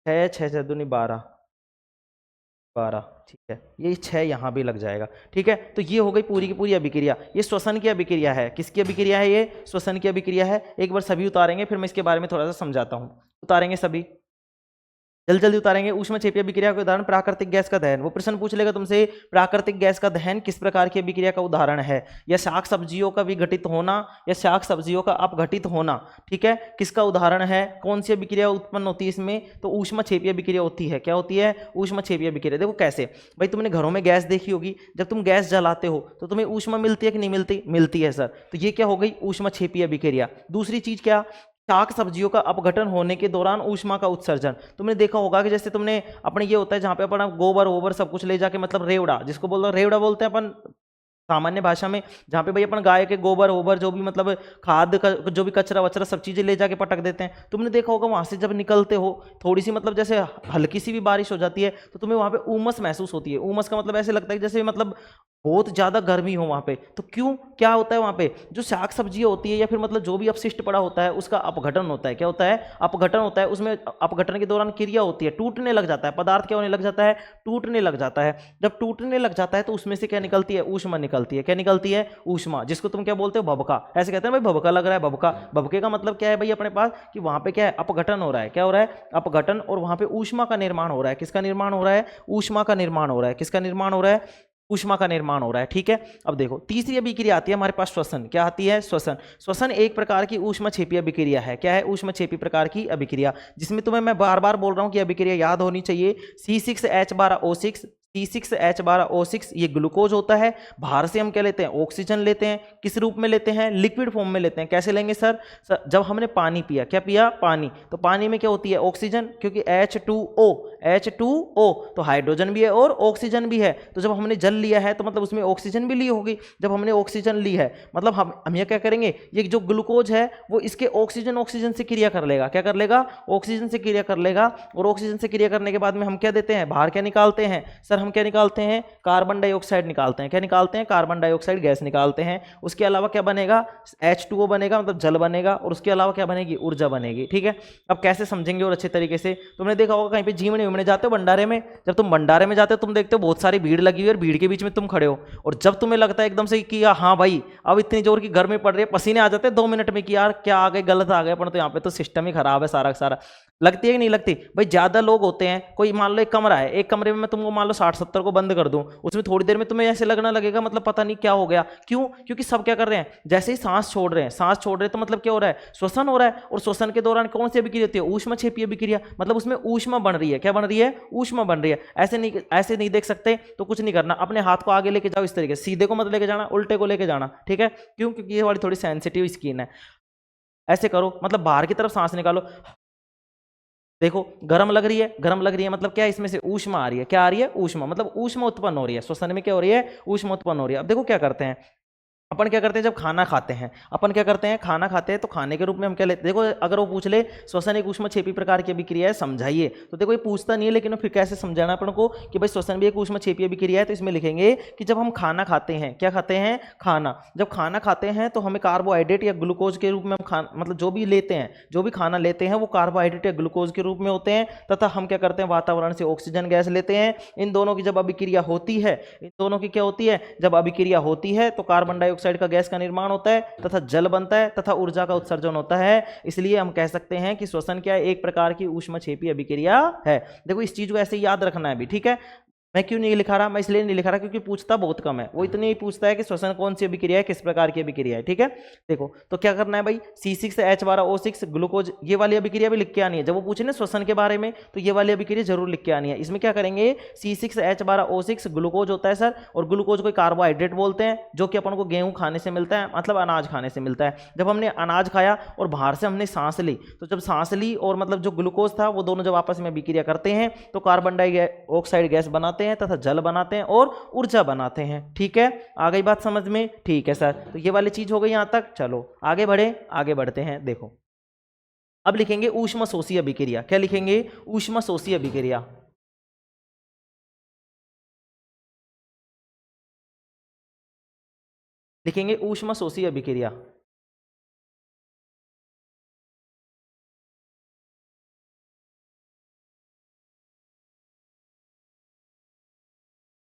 6 6 6 दूनी 12, 12, ठीक है। ये 6 यहाँ भी लग जाएगा, ठीक है। तो ये हो गई पूरी की पूरी अभिक्रिया। ये श्वसन की अभिक्रिया है, किसकी अभिक्रिया है, ये श्वसन की अभिक्रिया है। एक बार सभी उतारेंगे, फिर मैं इसके बारे में थोड़ा सा समझाता हूँ। उतारेंगे सभी, जल्दी जल्दी उतारेंगे। ऊष्मक्षेपीय अभिक्रिया का उदाहरण, प्राकृतिक गैस का दहन। वो प्रश्न पूछ लेगा तुमसे, प्राकृतिक गैस का दहन किस प्रकार की अभिक्रिया का उदाहरण है। या शाक सब्जियों का विघटित होना, या शाक सब्जियों का अपघटित होना, ठीक है, किसका उदाहरण है। कौन सी अभिक्रिया उत्पन्न होती है इसमें, तो ऊष्मक्षेपीय अभिक्रिया होती है। क्या होती है, ऊष्मक्षेपीय अभिक्रिया। देखो कैसे भाई, तुमने घरों में गैस देखी होगी, जब तुम गैस जलाते हो तो तुम्हें ऊष्मा मिलती है कि नहीं मिलती, मिलती है सर। तो ये क्या हो गई, ऊष्मक्षेपीय अभिक्रिया। दूसरी चीज क्या, शाक सब्जियों का अपघटन होने के दौरान ऊष्मा का उत्सर्जन। तुमने देखा होगा कि जैसे तुमने अपने ये होता है जहाँ पे अपन गोबर वोबर सब कुछ ले जाके, मतलब रेवड़ा जिसको बोलते रेवड़ा बोलते हैं अपन सामान्य भाषा में, जहाँ पे भाई अपन गाय के गोबर वोबर जो भी मतलब खाद का जो भी कचरा वचरा सब चीजें ले जाके पटक देते हैं। तुमने देखा होगा वहां से जब निकलते हो थोड़ी सी मतलब जैसे हल्की सी भी बारिश हो जाती है तो तुम्हें वहां पे उमस महसूस होती है। उमस का मतलब ऐसे लगता है जैसे मतलब बहुत ज्यादा गर्मी हो वहां पे। तो क्यों, क्या होता है वहां पे, जो शाक सब्जियां होती है या फिर मतलब जो भी अपशिष्ट पड़ा होता है उसका अपघटन होता है। क्या होता है, अपघटन होता है। उसमें अपघटन के दौरान क्रिया होती है, टूटने लग जाता है पदार्थ। क्या होने लग जाता है, टूटने लग जाता है। जब टूटने लग जाता है तो उसमें से क्या निकलती है, ऊष्मा निकलती है। क्या निकलती है, ऊष्मा, जिसको तुम क्या बोलते हो, भभका। ऐसे कहते हैं भाई भभका लग रहा है, भभका। भभके का मतलब क्या है भाई अपने पास, कि वहां पे क्या है, अपघटन हो रहा है। क्या हो रहा है, अपघटन, और वहां पे ऊष्मा का निर्माण हो रहा है। किसका निर्माण हो रहा है, ऊष्मा का निर्माण हो रहा है। किसका निर्माण हो रहा है, ऊष्मा का निर्माण हो रहा है, ठीक है। अब देखो तीसरी अभिक्रिया आती है हमारे पास, श्वसन। क्या आती है, श्वसन। श्वसन एक प्रकार की ऊष्मक्षेपी अभिक्रिया है। क्या है, ऊष्मक्षेपी प्रकार की अभिक्रिया, जिसमें तुम्हें मैं बार बार बोल रहा हूं कि अभिक्रिया याद होनी चाहिए। C6H12O6, C6H12O6 ये ग्लूकोज होता है। बाहर से हम क्या लेते हैं, ऑक्सीजन लेते हैं। किस रूप में लेते हैं, लिक्विड फॉर्म में लेते हैं। कैसे लेंगे सर, जब हमने पानी पिया, क्या पिया, पानी, तो पानी में क्या होती है, ऑक्सीजन, क्योंकि H2O तो हाइड्रोजन भी है और ऑक्सीजन भी है। तो जब हमने जल लिया है तो मतलब उसमें ऑक्सीजन भी ली होगी। जब हमने ऑक्सीजन ली है मतलब हम ये क्या करेंगे, ये जो ग्लूकोज है वो इसके ऑक्सीजन से क्रिया कर लेगा। क्या कर लेगा, ऑक्सीजन से क्रिया कर लेगा। और ऑक्सीजन से क्रिया करने के बाद में हम क्या देते हैं, बाहर क्या निकालते हैं सर, हम क्या निकालते हैं, कार्बन डाइऑक्साइड निकालते हैं। क्या निकालते हैं, कार्बन डाइऑक्साइड गैस निकालते हैं। उसके अलावा क्या बनेगा, H2O बनेगा, मतलब जल बनेगा। और उसके अलावा क्या बनेगी, ऊर्जा बनेगी। ठीक है, अब कैसे समझेंगे और अच्छे तरीके से, तुमने देखा होगा कहीं पे झीमने विमने जाते हो भंडारे में, जब तुम भंडारे में जाते हो तुम देखते हो बहुत सारी भीड़ लगी हुई है और भीड़ के बीच में तुम खड़े हो। और जब तुम्हें लगता है एकदम से कि हाँ भाई अब इतनी जोर की गर्मी पड़ रही है, पसीने आ जाते हैं 2 मिनट में कि यार क्या आ गए, गलत आ गए अपन, तो यहाँ पे तो सिस्टम ही खराब है सारा सारा। लगती है कि नहीं लगती भाई, ज्यादा लोग होते हैं, कोई मान लो एक कमरा है, एक कमरे में मैं तुमको मान लो 60-70 को बंद कर दूं, उसमें थोड़ी देर में तुम्हें ऐसे लगना लगेगा मतलब पता नहीं क्या हो गया। क्यों, क्योंकि सब क्या कर रहे हैं, जैसे ही सांस छोड़ रहे हैं, सांस छोड़ रहे हैं तो मतलब क्या हो रहा है, श्वसन हो रहा है। और श्वसन के दौरान कौन सी अभिक्रिया होती है, ऊष्मक्षेपीय अभिक्रिया, मतलब उसमें ऊष्मा बन रही है। क्या बन रही है, ऊष्मा बन रही है। ऐसे नहीं देख सकते तो कुछ नहीं करना, अपने हाथ को आगे लेके जाओ इस तरीके, सीधे को मत लेके जाना, उल्टे को लेके जाना। ठीक है, क्यों, क्योंकि ये वाली थोड़ी सेंसिटिव स्किन है। ऐसे करो, मतलब बाहर की तरफ सांस निकालो। देखो गर्म लग रही है, गर्म लग रही है मतलब क्या है, इसमें से ऊष्मा आ रही है। क्या आ रही है, ऊष्मा, मतलब ऊष्मा उत्पन्न हो रही है। श्वसन में क्या हो रही है, ऊष्मा उत्पन्न हो रही है। अब देखो क्या करते हैं अपन, क्या करते हैं जब खाना खाते हैं, अपन क्या करते हैं, खाना खाते हैं तो खाने के रूप में हम क्या लेते हैं। देखो अगर वो पूछ ले श्वसन एक ऊष्मक्षेपी प्रकार की अभिक्रिया है, समझाइए, तो देखो ये पूछता नहीं है, लेकिन फिर कैसे समझाना अपन को कि भाई श्वसन भी एक ऊष्मक्षेपी अभिक्रिया है। तो इसमें लिखेंगे कि जब हम खाना खाते हैं, क्या खाते हैं, खाना, जब खाना खाते हैं तो हमें कार्बोहाइड्रेट या ग्लूकोज के रूप में हम खाना, मतलब जो भी लेते हैं, जो भी खाना लेते हैं वो कार्बोहाइड्रेट या ग्लूकोज के रूप में होते हैं। तथा हम क्या करते हैं, वातावरण से ऑक्सीजन गैस लेते हैं। इन दोनों की जब अभिक्रिया होती है, इन दोनों की क्या होती है, जब अभिक्रिया होती है तो कार्बन डाइऑक्साइड का गैस का निर्माण होता है तथा जल बनता है तथा ऊर्जा का उत्सर्जन होता है। इसलिए हम कह सकते हैं कि श्वसन क्या है, एक प्रकार की ऊष्मक्षेपी अभिक्रिया है। देखो इस चीज को ऐसे याद रखना है भी। ठीक है, मैं क्यों नहीं लिखा रहा, मैं इसलिए नहीं लिखा रहा क्योंकि पूछता बहुत कम है, वो इतने ही पूछता है कि श्वसन कौन सी अभिक्रिया है, किस प्रकार की अभिक्रिया है। ठीक है, देखो तो क्या करना है भाई, C6H12O6 ग्लूकोज, ये वाली अभिक्रिया भी लिख के आनी है। जब वो पूछे ना श्वसन के बारे में तो ये वाली अभिक्रिया जरूर लिख के आनी है। इसमें क्या करेंगे, C6H12O6 ग्लूकोज होता है सर, और ग्लूकोज को कार्बोहाइड्रेट बोलते हैं, जो कि अपन को गेहूं खाने से मिलता है, मतलब अनाज खाने से मिलता है। जब हमने अनाज खाया और बाहर से हमने सांस ली, तो जब सांस ली और मतलब जो ग्लूकोज था वो दोनों जब आपस में अभिक्रिया करते हैं तो कार्बन डाइऑक्साइड गैस बनाते हैं तथा जल बनाते हैं और ऊर्जा बनाते हैं। ठीक है, आ गई बात समझ में, ठीक है सर, तो ये वाली चीज हो गई यहां तक। चलो आगे बढ़े, आगे बढ़ते हैं। देखो अब लिखेंगे ऊष्मशोषी अभिक्रिया। क्या लिखेंगे, ऊष्मशोषी अभिक्रिया। लिखेंगे ऊष्मशोषी अभिक्रिया।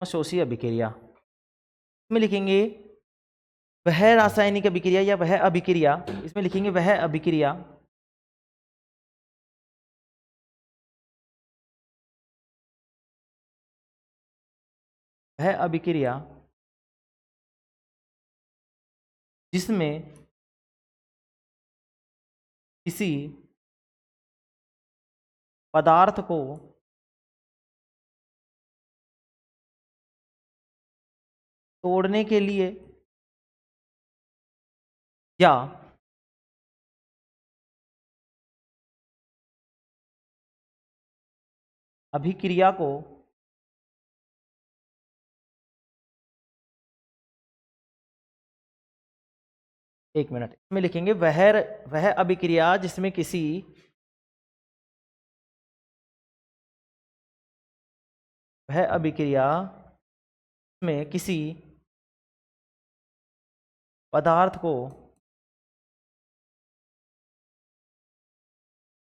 ऊष्मशोषी अभिक्रिया में लिखेंगे वह रासायनिक अभिक्रिया या वह अभिक्रिया, इसमें लिखेंगे वह अभिक्रिया वह अभिक्रिया जिसमें किसी पदार्थ को तोड़ने के लिए या अभिक्रिया को एक मिनट में लिखेंगे वह अभिक्रिया जिसमें किसी वह अभिक्रिया में किसी पदार्थ को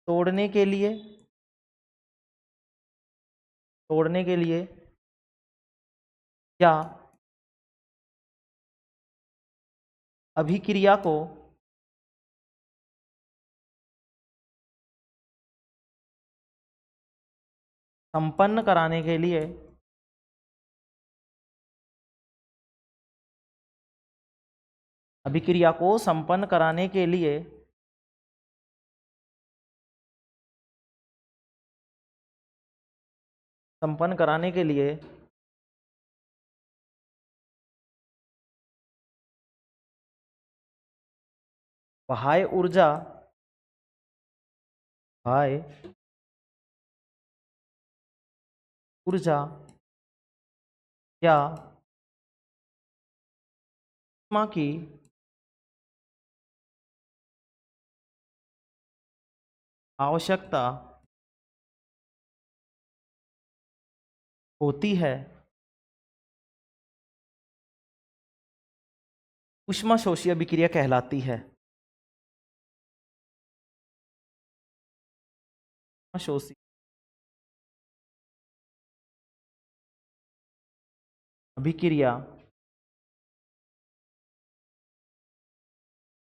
तोड़ने के लिए या अभिक्रिया को संपन्न कराने के लिए अभिक्रिया को संपन्न कराने के लिए संपन्न कराने के लिए बाह्य ऊर्जा, बाह्य ऊर्जा या ऊष्मा की आवश्यकता होती है, ऊष्मा शोषी अभिक्रिया कहलाती है। शोषी अभिक्रिया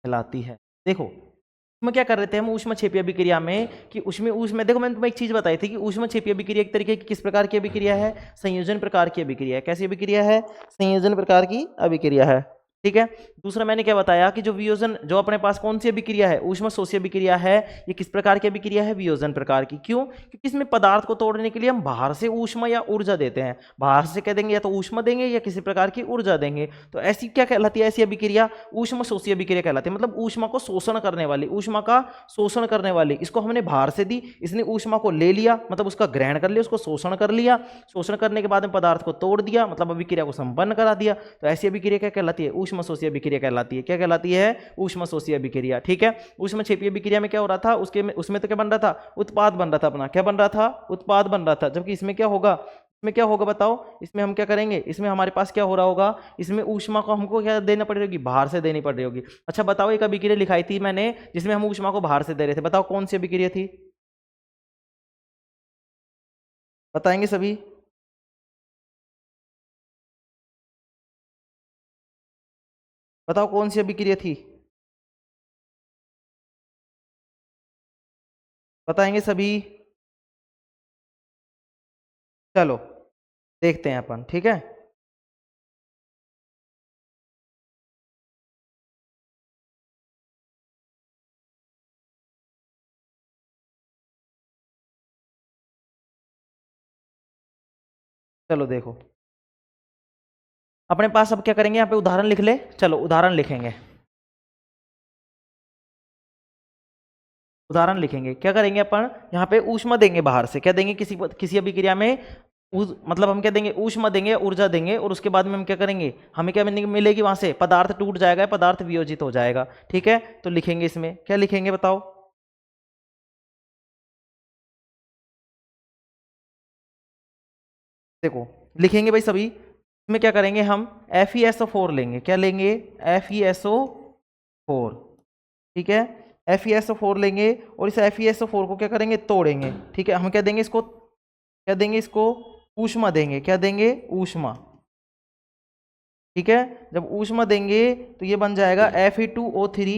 कहलाती है। देखो उसमें क्या कर रहे थे हम ऊष्मक्षेपी अभिक्रिया में कि उसमें देखो मैंने तुम्हें एक चीज बताई थी कि ऊष्मक्षेपी अभिक्रिया एक तरीके की किस प्रकार की अभिक्रिया है, संयोजन प्रकार की अभिक्रिया है। कैसी अभिक्रिया है? संयोजन प्रकार की अभिक्रिया है। ठीक है। दूसरा मैंने क्या बताया कि जो वियोजन, जो अपने पास कौन सी अभिक्रिया है, ऊष्मशोषी अभिक्रिया है, ये किस प्रकार की अभिक्रिया है? वियोजन प्रकार की। क्यों? क्योंकि इसमें पदार्थ को तोड़ने के लिए हम बाहर से ऊष्मा या ऊर्जा देते हैं। बाहर से कह देंगे या तो ऊष्मा देंगे या किसी प्रकार की ऊर्जा देंगे। तो ऐसी क्या कहलाती है? ऐसी अभिक्रिया ऊष्मशोषी अभिक्रिया कहलाती है। मतलब ऊष्मा को शोषण करने वाली, ऊष्मा का शोषण करने वाली। इसको हमने बाहर से दी, इसने ऊष्मा को ले लिया, मतलब उसका ग्रहण कर लिया, उसको शोषण कर लिया। शोषण करने के बाद में पदार्थ को तोड़ दिया, मतलब अभिक्रिया को संपन्न करा दिया। तो ऐसी अभिक्रिया क्या कहलाती है? ऊष्मशोषी अभिक्रिया कहलाती है। क्या कहलाती है? ऊष्मशोषी अभिक्रिया। ठीक है। ऊष्मक्षेपी अभिक्रिया में क्या हो रहा था? उसमें तो क्या बन रहा था? उत्पाद बन रहा था अपना। क्या बन रहा था? उत्पाद बन रहा था। जबकि इसमें क्या होगा? इसमें क्या होगा बताओ? इसमें हम क्या करेंगे? इसमें हमारे पास क्या हो रहा होगा? इसमें ऊष्मा को हमको क्या देना पड़ रही होगी? बाहर से देनी पड़ रही होगी। अच्छा बताओ, एक अभिक्रिया लिखाई थी मैंने जिसमें हम ऊष्मा को बाहर से दे रहे थे, बताओ कौन सी अभिक्रिया थी? बताएंगे सभी? बताओ कौन सी अभिक्रिया थी? बताएंगे सभी? चलो देखते हैं अपन। ठीक है। चलो देखो, अपने पास अब क्या करेंगे? यहाँ पे उदाहरण लिख ले। चलो उदाहरण लिखेंगे। उदाहरण लिखेंगे। क्या करेंगे अपन? यहाँ पे ऊष्मा देंगे बाहर से। क्या देंगे? किसी किसी अभिक्रिया में मतलब हम क्या देंगे? ऊष्मा देंगे, ऊर्जा देंगे, और उसके बाद में हम क्या करेंगे? हमें क्या मिलेगी वहां से? पदार्थ टूट जाएगा, पदार्थ वियोजित हो जाएगा। ठीक है। तो लिखेंगे इसमें, क्या लिखेंगे बताओ? देखो लिखेंगे भाई सभी। इसमें क्या करेंगे हम? FeSO4 लेंगे। क्या लेंगे? FeSO4। ठीक है। FeSO4 लेंगे और इस FeSO4 को क्या करेंगे? तोड़ेंगे। ठीक है। हम क्या देंगे इसको? क्या देंगे इसको? ऊष्मा देंगे। क्या देंगे? ऊष्मा। ठीक है। जब ऊष्मा देंगे तो ये बन जाएगा Fe2O3,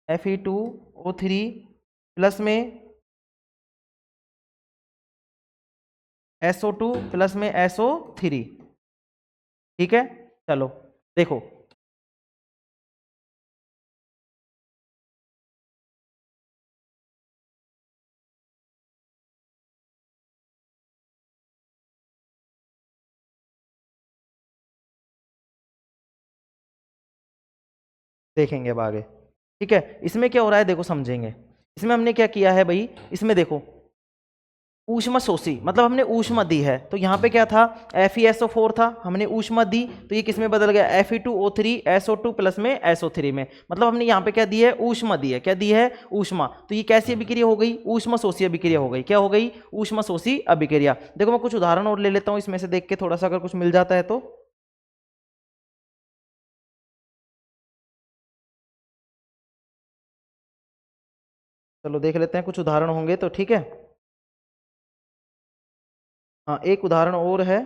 Fe2O3 प्लस में SO2 प्लस में SO3। ठीक है। चलो देखो, देखेंगे अब आगे। ठीक है। इसमें क्या हो रहा है देखो, समझेंगे। इसमें हमने क्या किया है भाई? इसमें देखो, ऊष्मा शोषी मतलब हमने ऊष्मा दी है। तो यहाँ पे क्या था? FeSO4 था, हमने ऊष्मा दी, तो ये किसमें बदल गया? Fe2O3 SO2 प्लस में SO3 में। मतलब हमने यहाँ पे क्या दी है? ऊष्मा दी है। क्या दी है? ऊष्मा। तो ये कैसी अभिक्रिया हो गई? ऊष्मा शोषी अभिक्रिया हो गई। क्या हो गई? ऊष्मा शोषी अभिक्रिया। देखो मैं कुछ उदाहरण और ले लेता हूँ इसमें से, देख के थोड़ा सा अगर कुछ मिल जाता है तो। चलो देख लेते हैं, कुछ उदाहरण होंगे तो। ठीक है। हाँ एक उदाहरण और है।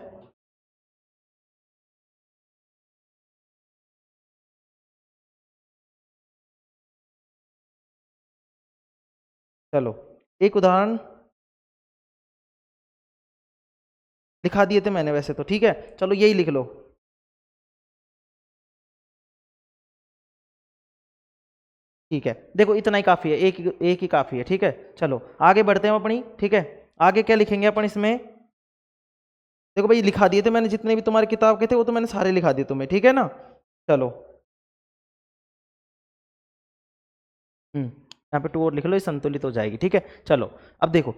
चलो एक उदाहरण दिखा दिए थे मैंने वैसे तो। ठीक है। चलो यही लिख लो। ठीक है। देखो इतना ही काफी है, एक ही काफी है। ठीक है। चलो आगे बढ़ते हैं अपनी। ठीक है। आगे क्या लिखेंगे अपन इसमें? देखो भाई लिखा दिए थे मैंने, जितने भी तुम्हारी किताब के थे वो तो मैंने सारे लिखा दिए तुम्हें। ठीक है ना। चलो यहाँ पे 2 और लिख लो, ये संतुलित हो जाएगी। ठीक है, चलो अब देखो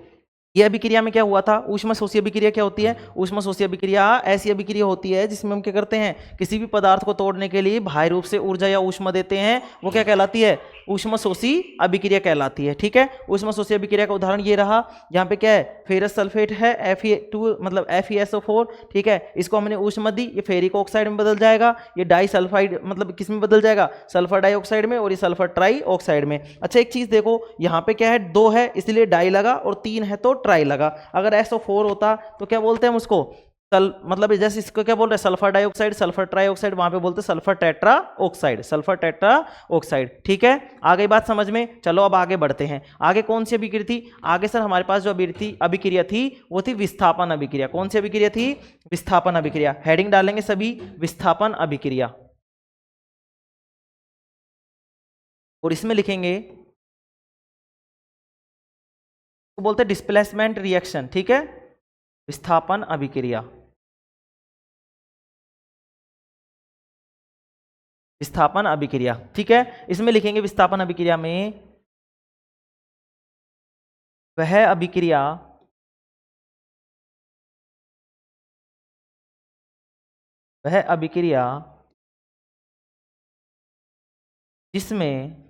ये अभिक्रिया में क्या हुआ था, ऊष्मशोषी अभिक्रिया क्या होती है? ऊष्मशोषी अभिक्रिया ऐसी अभिक्रिया होती है जिसमें हम क्या करते हैं, किसी भी पदार्थ को तोड़ने के लिए बाह्य रूप से ऊर्जा या ऊष्मा देते हैं, वो क्या कहलाती है? ऊष्मशोषी अभिक्रिया कहलाती है। ठीक है, ऊष्मशोषी अभिक्रिया का उदाहरण ये रहा, यहाँ पे क्या है, फेरस सल्फेट है Fe2 मतलब FeSO4। ठीक है, इसको हमने ऊष्मा दी, ये फेरिक ऑक्साइड में बदल जाएगा, ये डाई सल्फाइड मतलब किस में बदल जाएगा? सल्फर डाइऑक्साइड में, और ये सल्फर ट्राई ऑक्साइड में। अच्छा एक चीज देखो, यहाँ पे क्या है, 2 है इसलिए डाई लगा, और 3 है तो ट्राई लगा। अगर SO4 होता तो क्या बोलते हैं हम उसको? मतलब जैसे इसको क्या बोल रहे हैं, सल्फर डाइऑक्साइड, सल्फर ट्राइऑक्साइड, वहां पे बोलते हैं sulphur tetra oxide, sulphur tetra oxide. ठीक है, आ गई बात समझ में? चलो अब आगे बढ़ते हैं। आगे कौन सी अभिक्रिया थी? आगे सर हमारे पास जो अभिक्रिया थी वो थी विस्थापन अभिक्रिया। कौन सी अभिक्रिया थी? विस्थापन अभिक्रिया। हेडिंग डालेंगे सभी, विस्थापन अभिक्रिया, और इसमें लिखेंगे तो बोलते हैं डिस्प्लेसमेंट रिएक्शन। ठीक है, विस्थापन अभिक्रिया, विस्थापन अभिक्रिया। ठीक है, इसमें लिखेंगे विस्थापन अभिक्रिया में वह अभिक्रिया जिसमें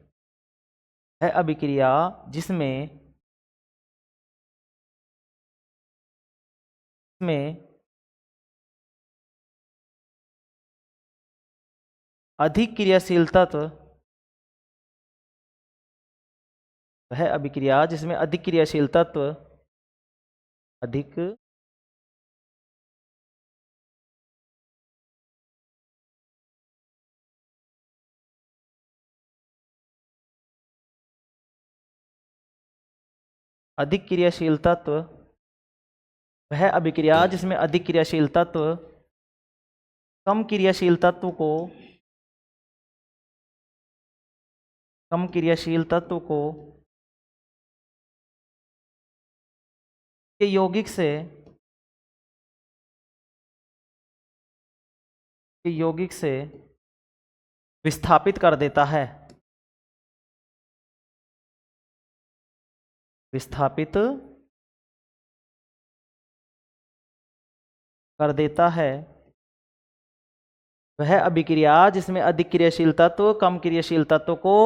वह अभिक्रिया जिसमें अधिक क्रियाशील तत्व, वह अभिक्रिया जिसमें अधिक क्रियाशील तत्व, अधिक क्रियाशील तत्व, वह अभिक्रिया जिसमें अधिक क्रियाशील तत्व कम क्रियाशील तत्व को के यौगिक से विस्थापित कर देता है, विस्थापित कर देता है, वह अभिक्रिया जिसमें अधिक क्रियाशील तत्व कम क्रियाशील तत्व को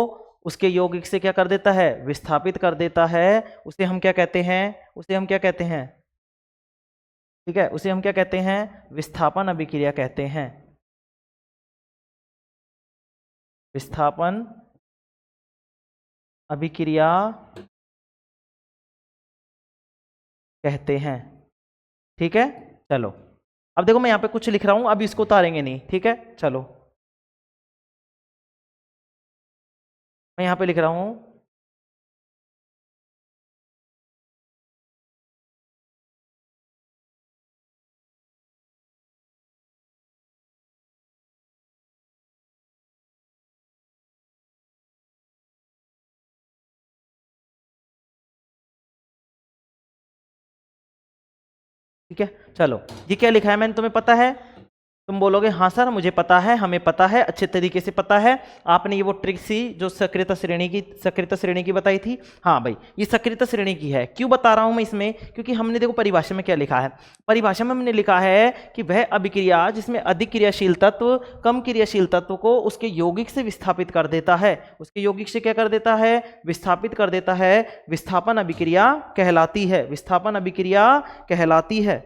उसके यौगिक से क्या कर देता है? विस्थापित कर देता है। उसे हम क्या कहते हैं? ठीक है, उसे हम क्या कहते हैं? विस्थापन अभिक्रिया कहते हैं, विस्थापन अभिक्रिया कहते हैं। ठीक है, चलो अब देखो मैं यहाँ पे कुछ लिख रहा हूं, अभी इसको उतारेंगे नहीं। ठीक है, चलो मैं यहाँ पे लिख रहा हूं, ठीक है, चलो ये क्या लिखा है मैंने, तुम्हें पता है? तुम बोलोगे हाँ सर मुझे पता है, हमें पता है, अच्छे तरीके से पता है। आपने ये वो ट्रिक सी जो सक्रियता श्रेणी की बताई थी। हाँ भाई, ये सक्रियता श्रेणी की है। क्यों बता रहा हूं मैं इसमें? क्योंकि हमने देखो परिभाषा में क्या लिखा है, परिभाषा में हमने लिखा है कि वह अभिक्रिया जिसमें अधिक क्रियाशील तत्व कम क्रियाशील तत्व को उसके यौगिक से विस्थापित कर देता है, उसके यौगिक से क्या कर देता है? विस्थापित कर देता है, विस्थापन अभिक्रिया कहलाती है, विस्थापन अभिक्रिया कहलाती है,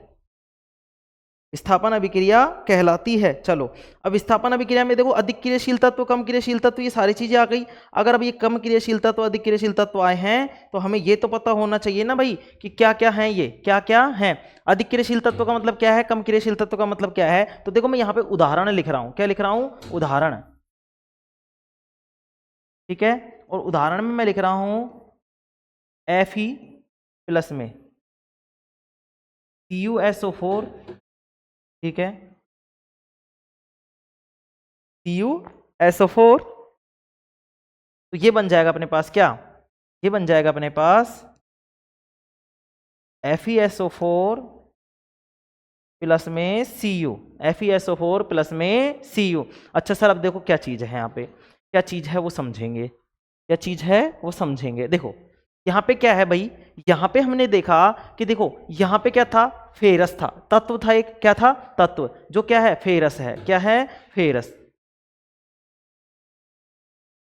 विस्थापन अभिक्रिया कहलाती है। चलो अब विस्थापन अभिक्रिया में देखो अधिक क्रियाशील तत्व कम क्रियाशील तत्व ये सारी चीजें आ गई। अगर अब ये कम क्रियाशील तत्व अधिक क्रियाशील तत्व आए हैं तो हमें ये तो पता होना चाहिए ना भाई कि क्या क्या है, ये क्या क्या है। अधिक क्रियाशील तत्व का मतलब क्या है, कम क्रियाशील तत्व का मतलब क्या है? तो देखो मैं यहाँ पे उदाहरण लिख रहा हूं, क्या लिख रहा हूं? उदाहरण। ठीक है, और उदाहरण में मैं लिख रहा हूं Fe प्लस में CuSO4, ठीक है, CuSO4, तो ये बन जाएगा अपने पास क्या? ये बन जाएगा अपने पास FeSO4 प्लस में Cu, FeSO4 प्लस में Cu। अच्छा सर अब देखो क्या चीज है यहाँ पे, क्या चीज है वो समझेंगे। क्या चीज है वो समझेंगे। देखो यहाँ पे क्या है भाई, यहाँ पे हमने देखा कि देखो यहाँ पे क्या था, फेरस था, तत्व था एक, क्या था, तत्व, जो क्या है, फेरस है। क्या है, फेरस।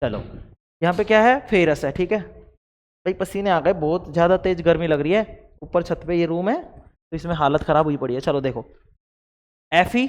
चलो यहाँ पे क्या है, फेरस है, ठीक है भाई। पसीने आ गए, बहुत ज्यादा तेज गर्मी लग रही है। ऊपर छत पे ये रूम है तो इसमें हालत खराब हुई पड़ी है। चलो देखो, Fe,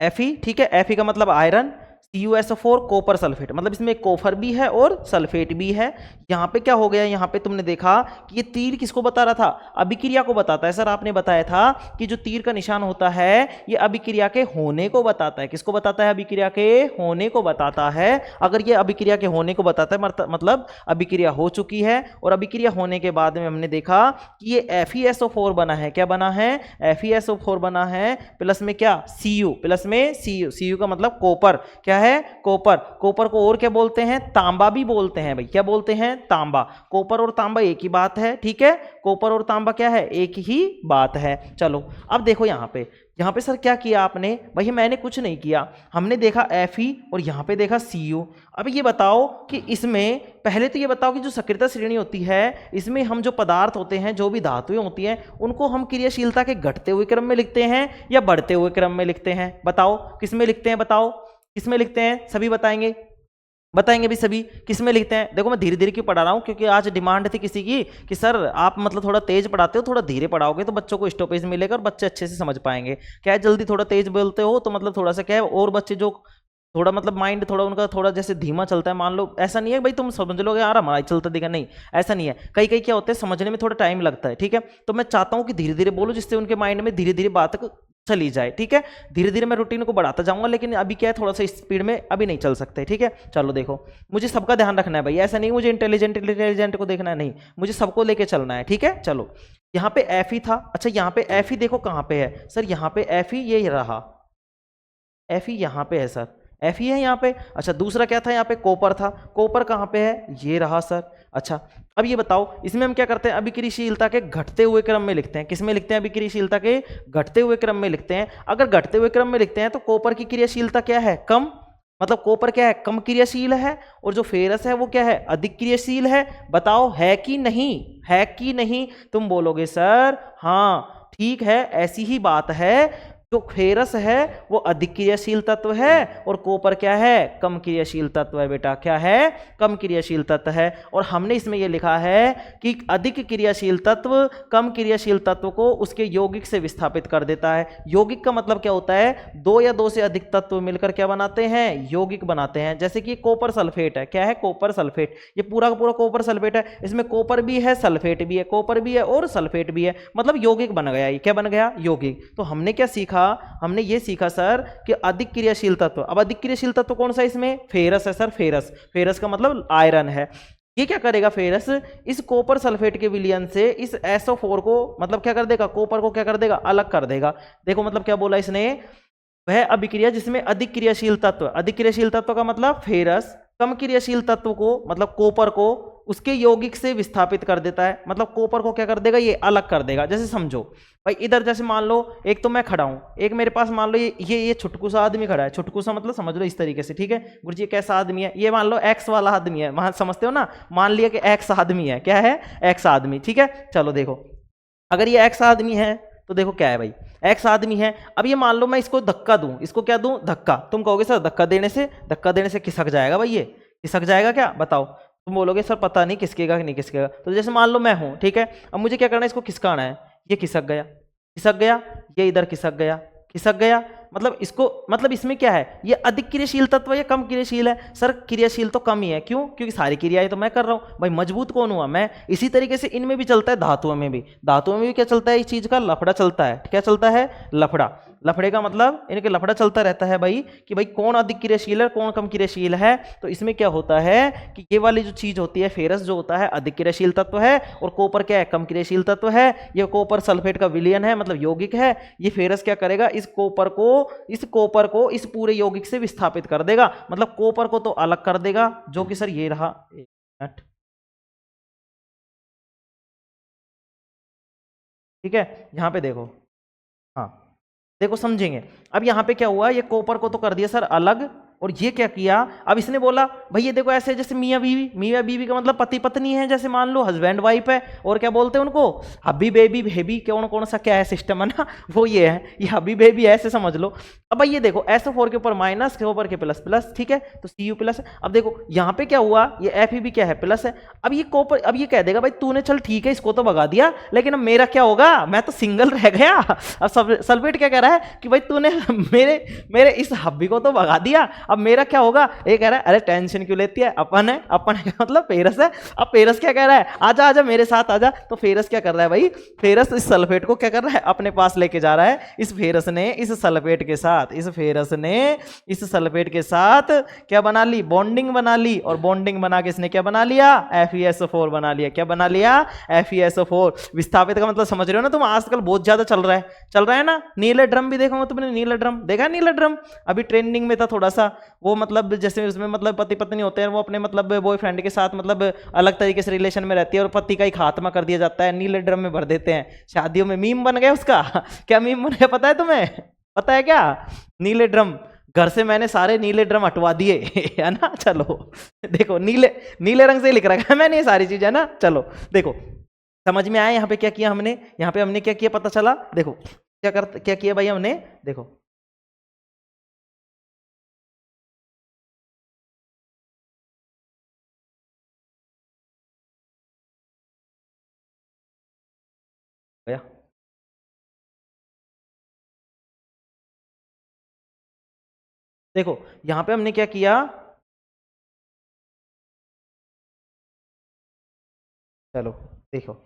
Fe ठीक है, Fe का मतलब आयरन, CuSO4 कॉपर सल्फेट, मतलब इसमें कॉपर भी है और सल्फेट भी है। यहाँ पे क्या हो गया, यहाँ पे तुमने देखा कि ये तीर किसको बता रहा था, अभिक्रिया को बताता है। सर आपने बताया था कि जो तीर का निशान होता है ये अभिक्रिया के होने को बताता है। किसको बताता है, अभिक्रिया के होने को बताता है। अगर ये अभिक्रिया के होने को बताता है मतलब अभिक्रिया हो चुकी है, और अभिक्रिया होने के बाद में हमने देखा कि ये FeSO4 बना है। क्या बना है, FeSO4 बना है, प्लस में क्या, Cu, प्लस में Cu का मतलब कॉपर। क्या है, कॉपर। कॉपर को और क्या बोलते हैं, तांबा भी बोलते हैं भाई। क्या बोलते हैं, तांबा। कॉपर और तांबा एक ही बात है, ठीक है, कॉपर और तांबा क्या है, एक ही बात है। चलो अब देखो यहाँ पे सर क्या किया आपने, भाई मैंने कुछ नहीं किया, हमने देखा Fe और यहाँ पे देखा Cu। अब ये बताओ कि इसमें, पहले तो ये बताओ कि जो सक्रियता श्रेणी होती है इसमें हम जो पदार्थ होते हैं, जो भी धातुएं होती हैं, उनको हम क्रियाशीलता के घटते हुए क्रम में लिखते हैं या बढ़ते हुए क्रम में लिखते हैं। बताओ किस में लिखते हैं, बताओ किस में लिखते हैं, सभी बताएंगे, बताएंगे भी सभी किस में लिखते हैं। देखो मैं धीरे धीरे क्यों पढ़ा रहा हूँ, क्योंकि आज डिमांड थी किसी की कि सर आप मतलब थोड़ा तेज पढ़ाते हो, थोड़ा धीरे पढ़ाओगे तो बच्चों को स्टॉपेज मिलेगा और बच्चे अच्छे से समझ पाएंगे। क्या है, जल्दी थोड़ा तेज बोलते हो तो मतलब थोड़ा सा क्या है, और बच्चे जो थोड़ा मतलब माइंड थोड़ा उनका थोड़ा जैसे धीमा चलता है, मान लो, ऐसा नहीं है भाई तुम समझ लोगे यार हमारा चलता दिखा, नहीं ऐसा नहीं है। कई कई क्या होता है, समझने में थोड़ा टाइम लगता है, ठीक है। तो मैं चाहता हूँ कि धीरे धीरे बोलो, जिससे उनके माइंड में धीरे धीरे बात चली जाए, ठीक है। धीरे धीरे मैं रूटीन को बढ़ाता जाऊंगा, लेकिन अभी क्या है, थोड़ा सा स्पीड में अभी नहीं चल सकते, ठीक है। चलो देखो, मुझे सबका ध्यान रखना है भाई, ऐसा नहीं मुझे इंटेलिजेंट को देखना है, नहीं, मुझे सबको लेके चलना है, ठीक है। चलो यहाँ पे Fe था, अच्छा यहाँ पे Fe देखो कहाँ पे है सर, यहाँ पे Fe ये रहा, Fe यहाँ पे है सर, Fe है यहाँ पे। अच्छा दूसरा क्या था, यहाँ पे कॉपर था, कॉपर कहाँ पे है, ये रहा सर। अच्छा अब ये बताओ, इसमें हम क्या करते हैं, अभिक्रियाशीलता के घटते हुए क्रम में लिखते हैं। किस में लिखते हैं, अभिक्रियाशीलता के घटते हुए क्रम में लिखते हैं। अगर घटते हुए क्रम में लिखते हैं तो कॉपर की क्रियाशीलता क्या है, कम, मतलब कॉपर क्या है, कम क्रियाशील है, और जो फेरस है वो क्या है, अधिक क्रियाशील है। बताओ है कि नहीं, है कि नहीं, तुम बोलोगे सर हाँ ठीक है, ऐसी ही बात है। जो फेरस है वो अधिक क्रियाशील तत्व है और कॉपर क्या है, कम क्रियाशील तत्व है बेटा। क्या है, कम क्रियाशील तत्व है। और हमने इसमें ये लिखा है कि अधिक क्रियाशील तत्व कम क्रियाशील तत्व को उसके यौगिक से विस्थापित कर देता है। यौगिक का मतलब क्या होता है, दो या दो से अधिक तत्व मिलकर क्या बनाते हैं, यौगिक बनाते हैं। जैसे कि कॉपर सल्फेट है, क्या है, कॉपर सल्फेट, ये पूरा का पूरा कॉपर सल्फेट है, इसमें कॉपर भी है, सल्फेट भी है, कॉपर भी है और सल्फेट भी है, मतलब यौगिक बन गया। ये क्या बन गया, यौगिक। तो हमने क्या सीखा, हमने ये सीखा सर कि अधिक क्रियाशील तत्व। अब अधिक क्रियाशील तत्व कौन सा, इसमें फेरस है सर, फेरस, फेरस का मतलब आयरन है। ये क्या करेगा फेरस, इस कॉपर सल्फेट के विलयन से इस SO4 को मतलब क्या कर देगा, कॉपर को क्या कर देगा, अलग कर देगा। देखो मतलब क्या बोला इसने, वह अभिक्रिया जिसमें अधिक क्रियाशील तत्व, अधिक क्रियाशील तत्व का मतलब फेरस कम क्रियाशील तत्व को मतलब कॉपर को उसके यौगिक से विस्थापित कर देता है। मतलब कॉपर को क्या कर देगा, ये अलग कर देगा। जैसे समझो भाई, इधर जैसे मान लो एक तो मैं खड़ा हूं, एक मेरे पास मान लो ये छुटकू सा आदमी खड़ा है, छुटकू सा मतलब समझ लो इस तरीके से, ठीक है। गुरुजी कैसा आदमी है, ये मान लो एक्स वाला आदमी है, वहां समझते हो ना, मान लिया कि एक्स आदमी है, क्या है, एक्स आदमी, ठीक है। चलो देखो, अगर ये एक्स आदमी है तो देखो क्या है भाई, एक्स आदमी है। अब ये मान लो मैं इसको धक्का दूं, इसको क्या दूं, धक्का। तुम कहोगे सर धक्का देने से खिसक जाएगा भाई, ये खिसक जाएगा क्या, बताओ। तुम बोलोगे सर पता नहीं खिसकेगा कि नहीं खिसकेगा। तो जैसे मान लो मैं हूं, ठीक है, अब मुझे क्या करना है, इसको खिसकाना है, ये खिसक गया, खिसक गया, ये इधर खिसक गया, खिसक गया। मतलब इसको, मतलब इसमें क्या है, ये अधिक क्रियाशील तत्व या कम क्रियाशील है, सर क्रियाशील तो कम ही है। क्यों, क्योंकि सारी क्रियाएं तो मैं कर रहा हूं भाई, मजबूत कौन हुआ, मैं। इसी तरीके से इनमें भी चलता है, धातुओं में भी, धातुओं में भी क्या चलता है, इस चीज का लफड़ा चलता है। क्या चलता है, लफड़ा। लफड़े का मतलब इनके लफड़ा चलता रहता है भाई, कि भाई कौन अधिक क्रियाशील है, कौन कम क्रियाशील है। तो इसमें क्या होता है कि ये वाली जो चीज होती है, फेरस जो होता है अधिक क्रियाशील तत्व है, और कॉपर क्या है, कम क्रियाशील तत्व है। ये कॉपर सल्फेट का विलयन है, मतलब यौगिक है। ये फेरस क्या करेगा, इस कॉपर को इस पूरे यौगिक से विस्थापित कर देगा, मतलब कॉपर को तो अलग कर देगा, जो कि सर ये रहा। एक मिनट, ठीक है, यहां पे देखो, हाँ देखो समझेंगे। अब यहाँ पे क्या हुआ, ये कॉपर को तो कर दिया सर अलग, और ये क्या किया, अब इसने बोला भाई ये देखो ऐसे जैसे मियाँ बीवी का मतलब पति पत्नी है, जैसे मान लो हस्बैंड वाइफ है, और क्या बोलते हैं उनको, हबी बेबी बेबी, कौन कौन सा क्या है सिस्टम है ना, वो ये है, ये हबी बेबी ऐसे समझ लो। अब भाई ये देखो SO4 के ऊपर माइनस, के ऊपर के प्लस प्लस, ठीक है, तो Cu प्लस है। अब देखो यहाँ पे क्या हुआ, ये Fe भी क्या है, प्लस है। अब ये कॉपर, अब ये कह देगा भाई तूने चल ठीक है इसको तो भगा दिया, लेकिन अब मेरा क्या होगा, मैं तो सिंगल रह गया। अब सल्फेट क्या कह रहा है कि भाई तूने मेरे इस हब्बी को तो भगा दिया, अब मेरा क्या होगा। ये कह रहा है अरे टेंशन क्यों लेती है, अपन है, अपन है मतलब फेरस है। अब फेरस क्या कह रहा है, आजा आजा मेरे साथ आजा। तो फेरस क्या कर रहा है भाई, फेरस इस सल्फेट को क्या कर रहा है, अपने पास लेके जा रहा है। इस फेरस ने इस सल्फेट के साथ, इस फेरस ने इस सल्फेट के साथ क्या बना ली, बॉन्डिंग बना ली, और बॉन्डिंग बना के इसने क्या बना लिया, FeSO4 बना लिया। क्या बना लिया, FeSO4। विस्थापित का मतलब समझ रहे हो ना तुम, आजकल बहुत ज्यादा चल रहा है ना। नीले ड्रम भी देखोगे तुमने, नीला ड्रम देखा, नीला ड्रम अभी ट्रेंडिंग में था थोड़ा सा। वो मतलब जैसे उसमें मतलब पति पत्नी होते हैं, वो अपने मतलब बॉयफ्रेंड के साथ मतलब अलग तरीके से रिलेशन में रहती है, और पति का ही खात्मा कर दिया जाता है, नीले ड्रम में भर देते हैं। शादियों में मीम बन गया उसका। क्या मीम बन गया पता है तुम्हें, पता है क्या, नीले ड्रम। घर से मैंने सारे नीले ड्रम हटवा दिए, है ना। चलो देखो नीले रंग से लिख रखा है मैंने ये सारी चीजें, है ना। चलो देखो समझ में आया यहाँ पे क्या किया हमने, यहाँ पे हमने क्या किया पता चला। देखो क्या किया भाई हमने, देखो भैया, देखो यहाँ पे हमने क्या किया, चलो देखो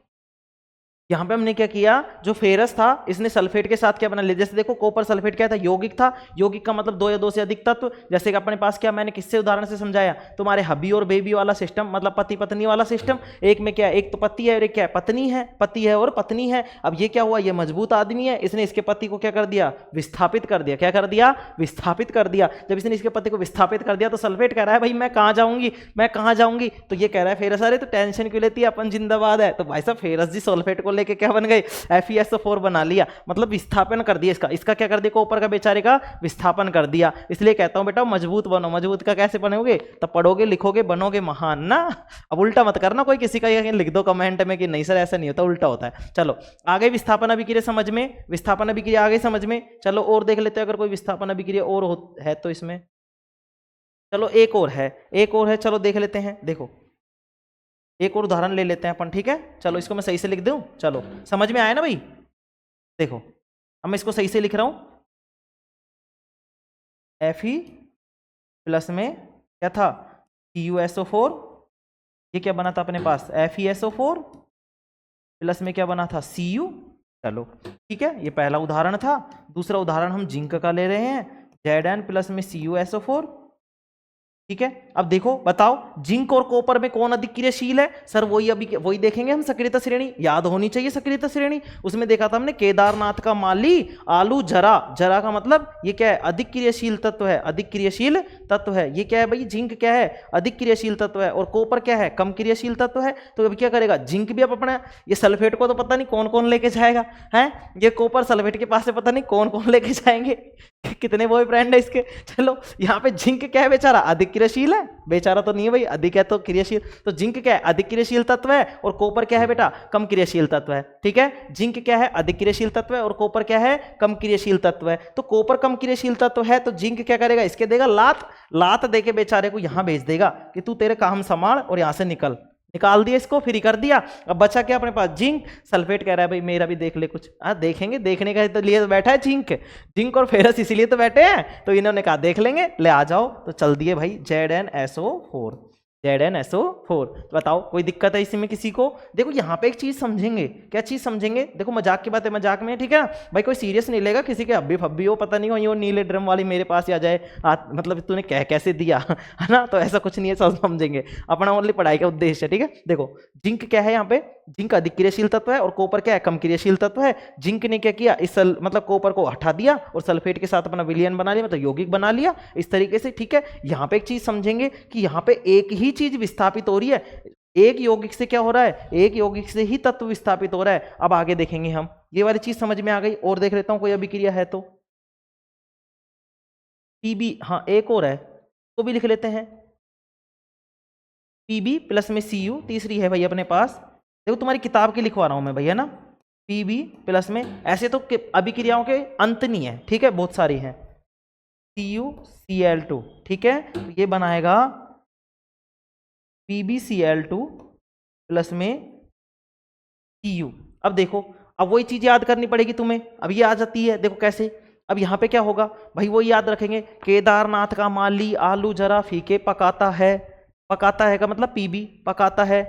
यहाँ पे हमने क्या किया, जो फेरस था इसने सल्फेट के साथ क्या बना लिया। जैसे देखो कॉपर सल्फेट क्या था, यौगिक था। यौगिक का मतलब दो या दो से अधिक तत्व। जैसे कि अपने पास क्या, मैंने किससे उदाहरण से समझाया, तुम्हारे हबी और बेबी वाला सिस्टम, मतलब पति पत्नी वाला सिस्टम। एक में क्या, एक तो पति है और एक क्या है, पत्नी है, पति है और पत्नी है। अब ये क्या हुआ, ये मजबूत आदमी है, इसने इसके पति को क्या कर दिया, विस्थापित कर दिया। क्या कर दिया, विस्थापित कर दिया। जब इसने इसके पति को विस्थापित कर दिया तो सल्फेट कह रहा है भाई मैं कहाँ जाऊंगी, मैं कहाँ जाऊंगी। तो ये कह रहा है फेरस, अरे तो टेंशन क्यों लेती है, अपन जिंदाबाद है। तो भाई साहब फेरस जी सल्फेट को लेके क्या बन गए, FeSO4 बना लिया, मतलब विस्थापन कर दिया इसका क्या कर दिया, कॉपर का बेचारे का विस्थापन कर दिया। इसलिए कहता हूं बेटा मजबूत बनो। मजबूत का कैसे बनोगे, तब पढ़ोगे लिखोगे बनोगे महान ना। अब उल्टा मत करना, कोई किसी का ये लिख दो कमेंट में कि नहीं सर ऐसा नहीं होता, उल्टा होता है। चलो आगे विस्थापन अभिक्रिया समझ में, विस्थापन अभिक्रिया आगे समझ में। चलो और देख लेते हैं अगर कोई विस्थापन अभिक्रिया और है तो इसमें। चलो एक और है, चलो देख लेते हैं। देखो एक और उदाहरण ले लेते हैं अपन, ठीक है। चलो इसको मैं सही से लिख दूं, चलो समझ में आया ना भाई। देखो अब मैं इसको सही से लिख रहा हूं, Fe प्लस में क्या था, CuSO4। ये क्या बना था अपने पास, FeSO4 प्लस में क्या बना था, Cu। चलो ठीक है, ये पहला उदाहरण था। दूसरा उदाहरण हम जिंक का ले रहे हैं, Zn प्लस में CuSO4, ठीक है। अब देखो बताओ जिंक और कॉपर में कौन अधिक क्रियाशील है, सर वही अभी वही देखेंगे हम, सक्रियता श्रेणी याद होनी चाहिए। सक्रियता श्रेणी उसमें देखा था हमने, केदारनाथ का माली, आलू जरा, जरा का मतलब ये क्या है, अधिक क्रियाशील तत्व है, अधिक क्रियाशील तत्व है। ये क्या है भाई, जिंक क्या है, अधिक क्रियाशील तत्व है, और कॉपर क्या है, कम क्रियाशील तत्व है। तो अभी क्या करेगा, जिंक भी अब अपना ये सल्फेट को तो पता नहीं कौन कौन लेके जाएगा, है ये कॉपर सल्फेट के पास से पता नहीं कौन कौन लेके जाएंगे, कितने बॉयफ्रेंड है इसके। चलो यहाँ पे जिंक क्या है बेचारा, अधिक क्रियाशील है, बेचारा तो नहीं है भाई, अधिक है तो क्रियाशील। तो जिंक क्या है, अधिक क्रियाशील तत्व है, और कॉपर क्या है बेटा, कम क्रियाशील तत्व है, ठीक है। जिंक क्या है, अधिक क्रियाशील तत्व है, और कॉपर क्या है, कम क्रियाशील तत्व है। तो कॉपर कम क्रियाशील तत्व है तो जिंक क्या करेगा, इसके देगा लात, लात देके बेचारे को यहां भेज देगा कि तू तेरे काम संभाल और यहां से निकाल दिया इसको, फ्री कर दिया। अब बचा क्या अपने पास, जिंक। सल्फेट कह रहा है भाई मेरा भी देख ले कुछ, देखेंगे, देखने का तो लिए तो बैठा है जिंक और फेरस इसीलिए तो बैठे हैं। तो इन्होंने कहा देख लेंगे, ले आ जाओ। तो चल दिए भाई ZnSO4, ZnSO4। तो बताओ कोई दिक्कत है इसमें किसी को। देखो यहाँ पे एक चीज समझेंगे, क्या चीज समझेंगे, देखो मजाक की बात है, मजाक में, ठीक है ना भाई, कोई सीरियस नहीं लेगा। किसी के हब्बी फब्बी हो, पता नहीं हो ये नीले ड्रम वाली मेरे पास आ जाए, मतलब तूने कैसे दिया, है ना। तो ऐसा कुछ नहीं है, सब समझेंगे, अपना ओनली पढ़ाई का उद्देश्य है, ठीक है। देखो जिंक क्या है, यहाँ पे जिंक अधिक क्रियाशील तत्व है, और कॉपर क्या है, कम क्रियाशील तत्व है। जिंक ने क्या किया, इस मतलब कॉपर को हटा दिया और सल्फेट के साथ अपना विलयन बना लिया, मतलब यौगिक बना लिया इस तरीके से, ठीक है। यहाँ पे एक चीज समझेंगे कि यहाँ पे एक ही चीज विस्थापित हो रही है, एक यौगिक से क्या हो रहा है, एक यौगिक से ही तत्व विस्थापित हो रहा है। अब आगे देखेंगे हम, ये वाली चीज समझ में आ गई। और देख लेता हूं कोई अभिक्रिया है तो, पीबी, हाँ एक और है, तो भी लिख लेते हैं पीबी प्लस में सी यू, तीसरी है भाई अपने पास, देखो तुम्हारी किताब की लिखवा रहा हूं मैं भैया ना, पीबी प्लस में, ऐसे तो अभिक्रियाओं के अंत नहीं है, ठीक है, बहुत सारी हैं, CuCl2, ठीक है, तो ये बनाएगा PbCl2 प्लस में Cu। अब देखो, अब वही चीज याद करनी पड़ेगी तुम्हें, अब ये आ जाती है, देखो कैसे, अब यहां पे क्या होगा भाई, वो याद रखेंगे, केदारनाथ का माली आलू जरा फीके पकाता है, पकाता है का मतलब पीबी पकाता है,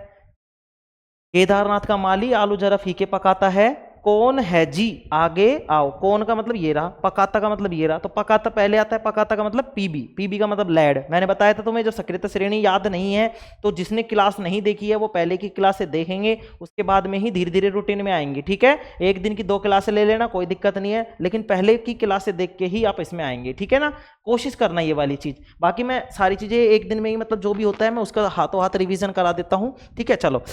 केदारनाथ का माली आलू जरा फीके पकाता है, कौन है जी, आगे आओ, कौन का मतलब ये रहा, पकाता का मतलब ये रहा, तो पकाता पहले आता है, पकाता का मतलब पीबी, पीबी का मतलब लैड, मैंने बताया था तुम्हें, जो सकृत श्रेणी याद नहीं है तो जिसने क्लास नहीं देखी है वो पहले की क्लास से देखेंगे, उसके बाद में ही धीरे धीरे रूटीन में आएंगे, ठीक है, एक दिन की 2 क्लासें ले लेना, कोई दिक्कत नहीं है, लेकिन पहले की क्लास से देख के ही आप इसमें आएंगे, ठीक है ना, कोशिश करना ये वाली चीज, बाकी मैं सारी चीजें एक दिन में ही, मतलब जो भी होता है मैं उसका हाथों हाथ रिवीजन करा देता हूं, ठीक है। चलो,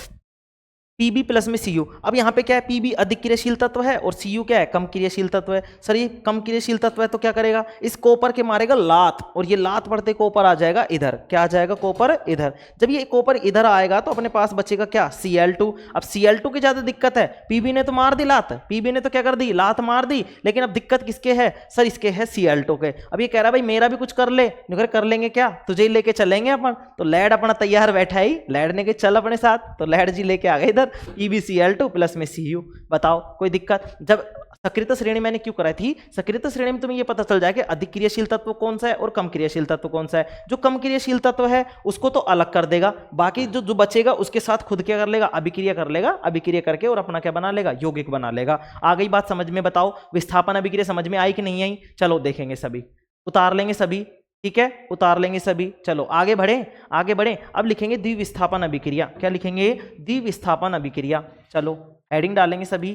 Pb प्लस में Cu, अब यहाँ पे क्या है, Pb अधिक क्रियाशील तत्व है और Cu क्या है, कम क्रियाशील तत्व है, सर ये कम क्रियाशील तत्व है तो क्या करेगा, इस कॉपर के मारेगा लात, और ये लात पड़ते कॉपर आ जाएगा इधर, क्या आ जाएगा, कॉपर इधर, जब ये कॉपर इधर आएगा तो अपने पास बचेगा क्या, Cl2, अब Cl2 की ज्यादा दिक्कत है, Pb ने तो मार दी लात, Pb ने तो क्या कर दी, लात मार दी, लेकिन अब दिक्कत किसके है, सर इसके है Cl2 के, अब ये कह रहा है भाई मेरा भी कुछ कर ले, कर लेंगे क्या, तुझे ही लेके चलेंगे अपन, तो लैड अपना तैयार बैठा ही, लैड ने के चल अपने साथ, तो लैड जी लेके आ गए इधर PbCl2 प्लस में Cu, बताओ कोई दिक्कत, जब सक्रियत श्रेणी मैंने क्यों कराई थी, सक्रियत श्रेणी में तुम्हें ये पता चल जाएगा अधिक क्रियाशील तत्व कौन सा है और कम क्रियाशील तत्व कौन सा है, जो कम क्रियाशील तत्व है उसको तो अलग कर देगा, बाकी जो जो बचेगा उसके साथ खुद क्या कर लेगा, अभिक्रिया कर लेगा, अभिक्रिया करके और अपना क्या बना लेगा, यौगिक बना लेगा। आ गई बात समझ में, बताओ विस्थापन अभिक्रिया समझ में आई कि नहीं आई, चलो देखेंगे सभी, उतार लेंगे सभी, ठीक है, उतार लेंगे सभी, चलो आगे बढ़े, आगे बढ़े, अब लिखेंगे द्विविस्थापन अभिक्रिया, क्या लिखेंगे, द्विविस्थापन अभिक्रिया, चलो हेडिंग डालेंगे सभी,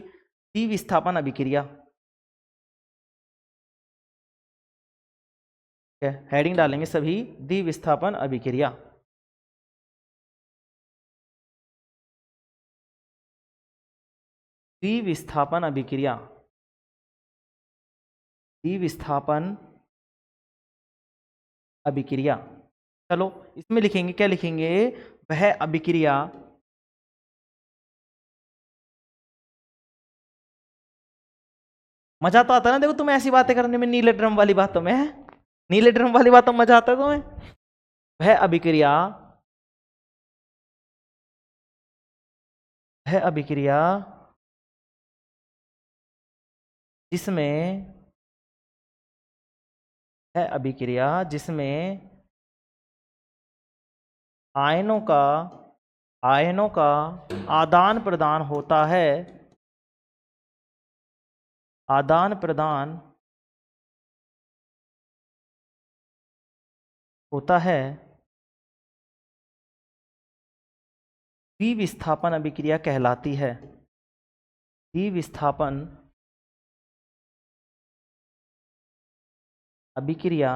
द्विविस्थापन अभिक्रिया, हेडिंग डालेंगे सभी, द्विविस्थापन अभिक्रिया, द्विविस्थापन अभिक्रिया, द्विविस्थापन अभिक्रिया, चलो इसमें लिखेंगे, क्या लिखेंगे, वह अभिक्रिया मजा तो आता है ना, देखो तुम्हें ऐसी बातें करने में, नीले ड्रम वाली बातों में, नीले ड्रम वाली बातों में मजा आता है तुम्हें, वह अभिक्रिया, वह अभिक्रिया जिसमें, है अभिक्रिया जिसमें आयनों का आदान प्रदान होता है, आदान प्रदान होता है, द्विविस्थापन अभिक्रिया कहलाती है, द्विविस्थापन अभिक्रिया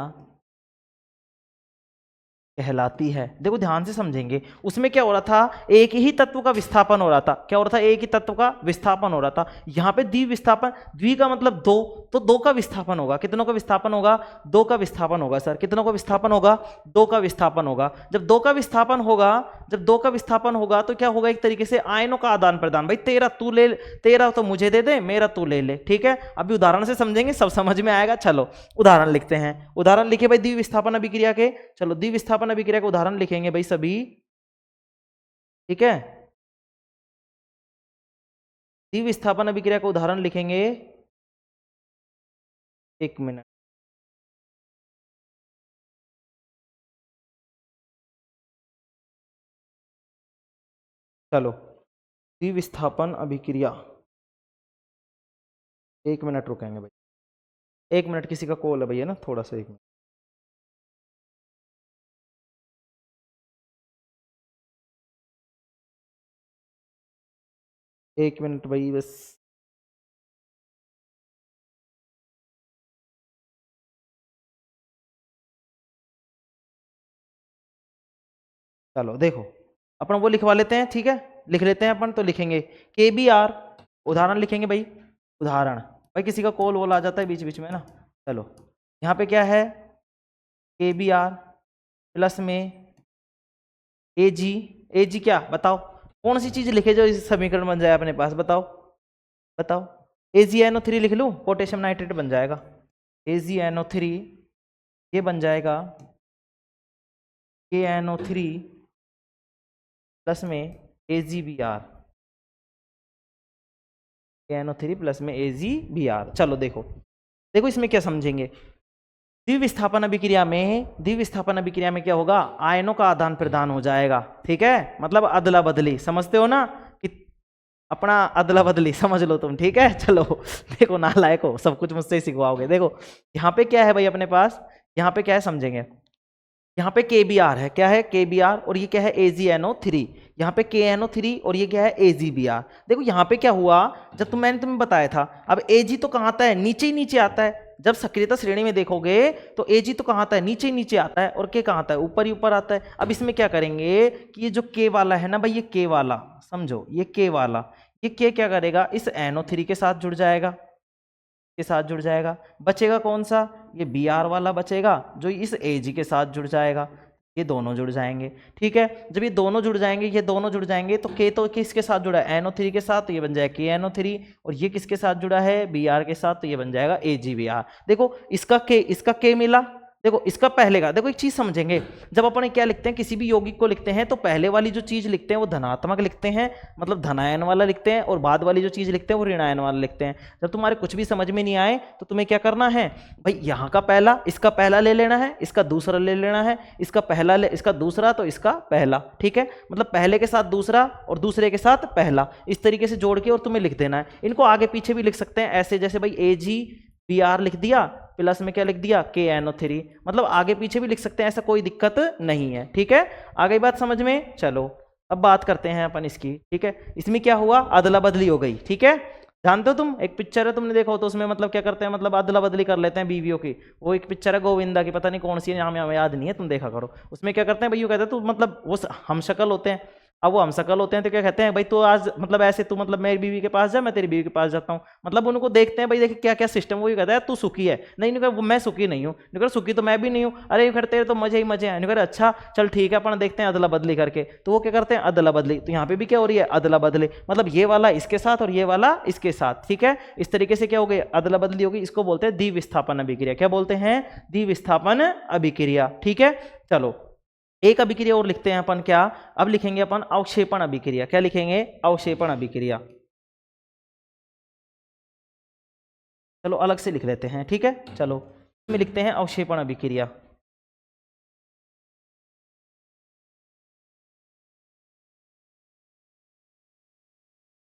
कहलाती है। देखो ध्यान से समझेंगे, उसमें क्या हो रहा था, एक ही तत्व का विस्थापन हो रहा था, क्या हो रहा था, एक ही तत्व का विस्थापन हो रहा था, यहाँ पे द्विविस्थापन, द्वि का मतलब 2, तो 2 का विस्थापन होगा, कितनों का विस्थापन होगा, 2 का विस्थापन होगा, सर कितनों का विस्थापन होगा, 2 का विस्थापन होगा, जब 2 का विस्थापन होगा, जब 2 का विस्थापन होगा तो क्या होगा, एक तरीके से आयनों का आदान प्रदान, भाई तेरा तू ले, तेरा तो मुझे दे दे, मेरा तू ले ले, ठीक है, अभी उदाहरण से समझेंगे, सब समझ में आएगा। चलो उदाहरण लिखते हैं, उदाहरण लिखे भाई द्विविस्थापन अभिक्रिया के, चलो द्विविस्थापन अभिक्रिया के उदाहरण लिखेंगे भाई सभी, ठीक है, द्विविस्थापन अभिक्रिया का उदाहरण लिखेंगे, एक मिनट, चलो द्विविस्थापन अभिक्रिया, एक मिनट रुकेंगे भाई, एक मिनट, किसी का कॉल है भैया ना, थोड़ा सा एक मिनट, एक मिनट भाई बस, चलो देखो अपन वो लिखवा लेते हैं, ठीक है, लिख लेते हैं अपन, तो लिखेंगे KBR, उदाहरण लिखेंगे भाई, उदाहरण, भाई किसी का कॉल वॉल आ जाता है बीच बीच में ना, चलो यहाँ पे क्या है, KBR प्लस में ए जी। ए जी क्या बताओ, कौन सी चीज लिखे जो इस समीकरण बन जाए अपने पास, बताओ बताओ। AgNO3 लिख लूं, पोटेशियम नाइट्रेट बन जाएगा। AgNO3 ये बन जाएगा KNO3 प्लस में AgBr। KNO3 प्लस में AgBr। चलो देखो, देखो इसमें क्या समझेंगे। द्विविस्थापन अभिक्रिया में, द्विविस्थापन अभिक्रिया में क्या होगा, आयनों का आदान प्रदान हो जाएगा, ठीक है, मतलब अदला बदली, समझते हो ना कि अपना अदला बदली समझ लो तुम, ठीक है। चलो देखो नालायक हो, सब कुछ मुझसे ही सिखवाओगे। देखो यहाँ पे क्या है भाई अपने पास, यहाँ पे क्या है समझेंगे। यहाँ पे KBr है, क्या है KBr, और ये क्या है AgNO3। यहाँ पे KNO3 और ये क्या है AgBr। देखो यहाँ पे क्या हुआ, जब मैंने तुम्हें बताया था, अब Ag तो कहाँ आता है, नीचे ही नीचे आता है। जब सक्रियता श्रेणी में देखोगे तो Ag तो कहाँ आता है, नीचे ही नीचे आता है, और K कहाँ आता है, ऊपर ही ऊपर आता है। अब इसमें क्या करेंगे कि ये जो K वाला है ना भाई, ये K वाला समझो, ये K वाला, ये K क्या करेगा, इस NO3 के साथ जुड़ जाएगा, के साथ जुड़ जाएगा। बचेगा कौन सा, ये Br वाला बचेगा, जो इस Ag के साथ जुड़ जाएगा। ये दोनों जुड़ जाएंगे, ठीक है। जब ये दोनों जुड़ जाएंगे, ये दोनों जुड़ जाएंगे, तो K तो किसके साथ जुड़ा है, NO3 के साथ, तो ये बन जाएगा KNO3। और ये किसके साथ जुड़ा है, Br के साथ, तो ये बन जाएगा AgBr। देखो इसका K मिला। देखो इसका पहले का, देखो एक चीज समझेंगे, जब अपन क्या लिखते हैं, किसी भी यौगिक को लिखते हैं, तो पहले वाली जो चीज लिखते हैं वो धनात्मक लिखते हैं, मतलब धनायन वाला लिखते हैं, और बाद वाली जो चीज लिखते हैं वो ऋणायन वाला लिखते हैं। जब तुम्हारे कुछ भी समझ में नहीं आए तो तुम्हें क्या करना है भाई, यहाँ का पहला, इसका पहला ले लेना है, इसका दूसरा ले लेना है, इसका पहला ले, इसका दूसरा, तो इसका पहला, ठीक है। मतलब पहले के साथ दूसरा और दूसरे के साथ पहला, इस तरीके से जोड़ के और तुम्हें लिख देना है। इनको आगे पीछे भी लिख सकते हैं ऐसे, जैसे भाई AgBr लिख दिया, प्लस में क्या लिख दिया KNO3, मतलब आगे पीछे भी लिख सकते हैं, ऐसा कोई दिक्कत नहीं है, ठीक है। आ गई बात समझ में। चलो अब बात करते हैं अपन इसकी, ठीक है। इसमें क्या हुआ, अदला बदली हो गई, ठीक है। जानते हो तुम, एक पिक्चर है तुमने देखा हो, तो उसमें मतलब क्या करते हैं, मतलब अदला बदली कर लेते हैं बीवियों की। वो एक पिक्चर है गोविंदा की, पता नहीं कौन सी है, नाम याद नहीं है, तुम देखा करो। उसमें क्या करते हैं भाई, कहते हैं तू, मतलब वो हम शक्ल होते हैं। अब वो हम शक्ल होते हैं तो क्या कहते हैं भाई, तू आज मतलब ऐसे, तू मतलब मेरी बीवी के पास जा, मैं तेरी बीवी के पास जाता हूँ, मतलब उनको देखते हैं भाई, देखे क्या क्या सिस्टम, वो ये कहता है तू सुखी है, नहीं नहीं वो मैं सुखी नहीं हूँ, नहीं सुखी तो मैं भी नहीं हूँ, अरे फिर तेरे तो मजे ही मजे हैं, नहीं अच्छा चल ठीक है अपन देखते हैं अदला बदली करके। तो वो क्या करते हैं अदला बदली, तो यहाँ पे भी क्या हो रही है अदला बदली, मतलब ये वाला इसके साथ और ये वाला इसके साथ, ठीक है। इस तरीके से क्या हो गई, अदला बदली होगी। इसको बोलते हैं द्विविस्थापन अभिक्रिया, क्या बोलते हैं, द्विविस्थापन अभिक्रिया, ठीक है। चलो एक अभिक्रिया और लिखते हैं अपन, क्या अब लिखेंगे अपन अवक्षेपण अभिक्रिया, क्या लिखेंगे, अवक्षेपण अभिक्रिया। चलो अलग से लिख लेते हैं, ठीक है। चलो इसमें लिखते हैं अवक्षेपण अभिक्रिया।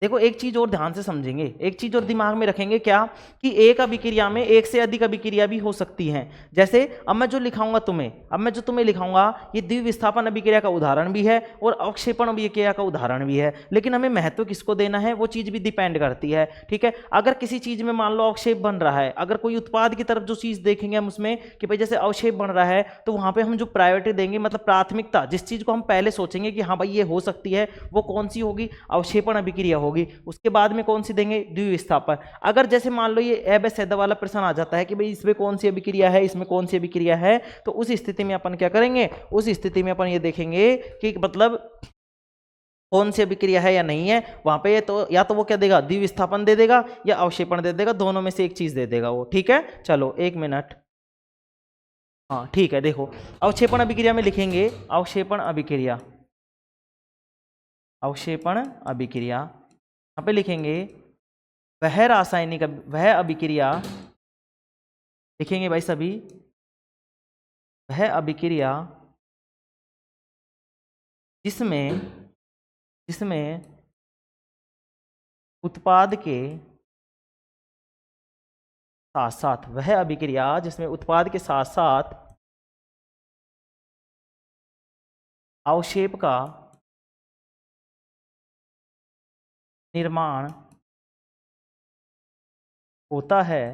देखो एक चीज और ध्यान से समझेंगे, एक चीज और दिमाग में रखेंगे, क्या कि एक अभिक्रिया में एक से अधिक अभिक्रिया भी हो सकती हैं। जैसे अब मैं जो लिखाऊंगा तुम्हें, अब मैं जो तुम्हें लिखाऊंगा, ये द्विविस्थापन अभिक्रिया का उदाहरण भी है और अवक्षेपण अभिक्रिया का उदाहरण भी है, लेकिन हमें महत्व किसको देना है वो चीज भी डिपेंड करती है, ठीक है। अगर किसी चीज में मान लो अवक्षेप बन रहा है, अगर कोई उत्पाद की तरफ जो चीज देखेंगे हम उसमें कि भाई जैसे अवक्षेप बन रहा है, तो वहां पे हम जो प्रायोरिटी देंगे, मतलब प्राथमिकता, जिस चीज को हम पहले सोचेंगे कि हाँ भाई ये हो सकती है, वो कौन सी होगी, अवक्षेपण अभिक्रिया होगी। उसके बाद में कौन सी देंगे, द्विविस्थापन। अगर जैसे मान लो ये एब सैदा वाला प्रश्न आ जाता है कि भाई इसमें कौन सी अभिक्रिया है, इसमें कौन सी अभिक्रिया है, तो उस स्थिति में अपन क्या करेंगे, उस स्थिति में अपन ये देखेंगे कि मतलब कौन सी अभिक्रिया है या नहीं है। वहां पे तो या तो वो क्या देगा, द्विविस्थापन दे देगा या अवक्षेपण दे देगा, दोनों में से एक चीज दे देगा वो, ठीक है। चलो एक मिनट, हाँ ठीक है। देखो अवक्षेपण अभिक्रिया में लिखेंगे अवक्षेपण अभिक्रिया, अवक्षेपण अभिक्रिया, यहाँ पे लिखेंगे वह रासायनिक वह अभिक्रिया, लिखेंगे भाई सभी, वह अभिक्रिया जिसमें जिसमें उत्पाद के साथ साथ, वह अभिक्रिया जिसमें उत्पाद के साथ साथ अवक्षेप का निर्माण होता है,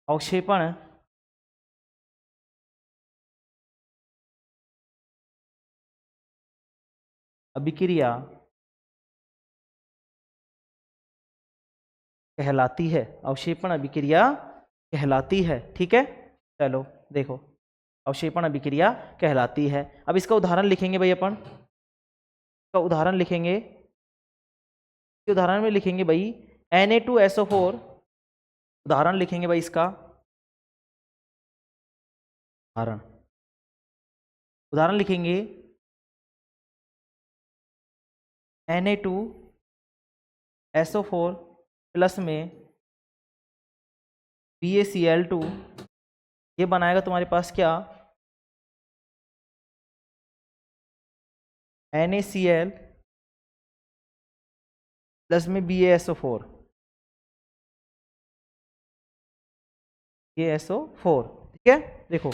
अवक्षेपण अभिक्रिया कहलाती है, अवक्षेपण अभिक्रिया कहलाती है। ठीक है, चलो देखो, अवक्षेपण अभिक्रिया कहलाती है। अब इसका उदाहरण लिखेंगे भाई, अपन इसका उदाहरण लिखेंगे, उदाहरण में लिखेंगे भाई Na2SO4, उदाहरण लिखेंगे भाई इसका उदाहरण, उदाहरण लिखेंगे Na2SO4 प्लस में BaCl2, ये बनाएगा तुम्हारे पास क्या, NaCl प्लस में BaSO4, BaSO4। ठीक है, देखो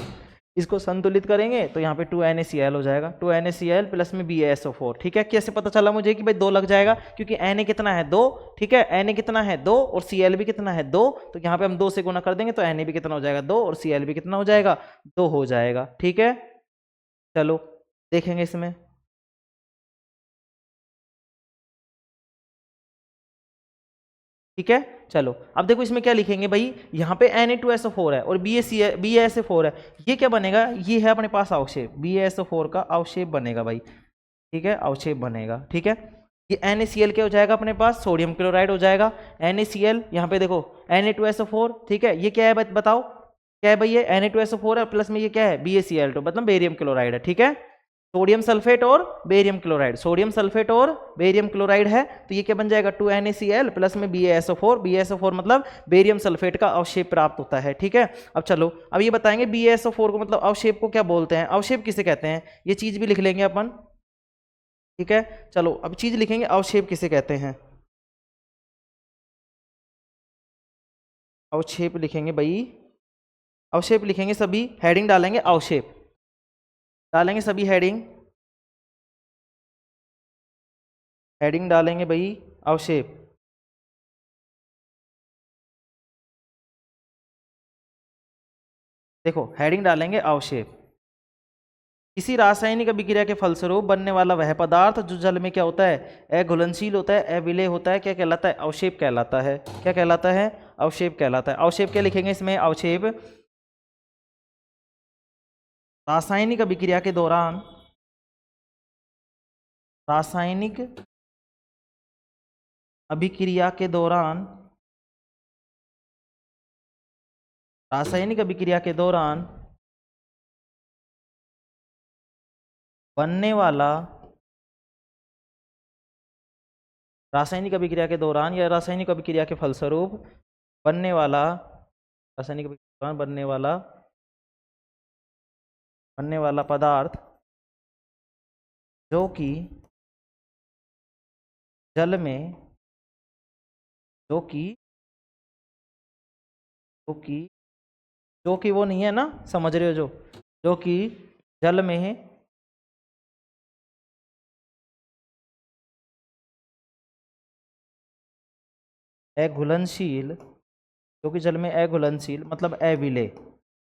इसको संतुलित करेंगे तो यहाँ पे 2NaCl हो जाएगा, 2NaCl प्लस में BaSO4। ठीक है, कैसे पता चला मुझे कि भाई 2 लग जाएगा, क्योंकि Na कितना है 2, ठीक है, Na कितना है 2 और Cl भी कितना है 2, तो यहाँ पे हम 2 से गुना कर देंगे तो Na भी कितना हो जाएगा 2 और Cl भी कितना हो जाएगा 2 हो जाएगा। ठीक है, चलो देखेंगे इसमें, ठीक है, चलो अब देखो इसमें क्या लिखेंगे भाई, यहाँ पे Na2SO4 है और BaSO4 है, ये क्या बनेगा, ये है अपने पास अवक्षेप, BaSO4 का अवक्षेप बनेगा भाई। ठीक है, अवक्षेप बनेगा। ठीक है, ये NaCl क्या हो जाएगा अपने पास, सोडियम क्लोराइड हो जाएगा। NaCl यहाँ पे देखो Na2SO4, ठीक है, ये क्या है बताओ, क्या है भाई, ये Na2SO4 है प्लस में ये क्या है BaCl2, मतलब बेरियम क्लोराइड है। ठीक है, सोडियम सल्फेट और बेरियम क्लोराइड, सोडियम सल्फेट और बेरियम क्लोराइड है, तो ये क्या बन जाएगा 2NaCl प्लस में BaSO4, BaSO4 मतलब बेरियम सल्फेट का अवक्षेप प्राप्त होता है। ठीक है, अब चलो अब ये बताएंगे BaSO4 को मतलब अवक्षेप को क्या बोलते हैं, अवक्षेप किसे कहते हैं, ये चीज भी लिख लेंगे अपन। ठीक है, चलो अब चीज लिखेंगे अवक्षेप किसे कहते हैं, अवक्षेप लिखेंगे भाई, अवक्षेप लिखेंगे, सभी हेडिंग डालेंगे अवक्षेप, डालेंगे सभी हेडिंग, हेडिंग डालेंगे भाई अवक्षेप। देखो हेडिंग डालेंगे अवक्षेप, किसी रासायनिक अभिक्रिया के फलस्वरूप बनने वाला वह पदार्थ जो जल में क्या होता है, अघुलनशील होता है, अविलेय होता है, क्या कहलाता है, अवक्षेप कहलाता है। क्या कहलाता है, अवक्षेप कहलाता है। अवक्षेप क्या लिखेंगे इसमें, अवक्षेप रासायनिक अभिक्रिया के दौरान, रासायनिक अभिक्रिया के दौरान, रासायनिक अभिक्रिया के दौरान बनने वाला, रासायनिक अभिक्रिया के दौरान या रासायनिक अभिक्रिया के फलस्वरूप बनने वाला, रासायनिक अभिक्रिया के दौरान बनने वाला पदार्थ जो कि जल में, जो कि जो कि जो कि वो नहीं है ना, समझ रहे हो, जो कि जल में अघुलनशील, जो कि जल में अघुलनशील मतलब अविलेय,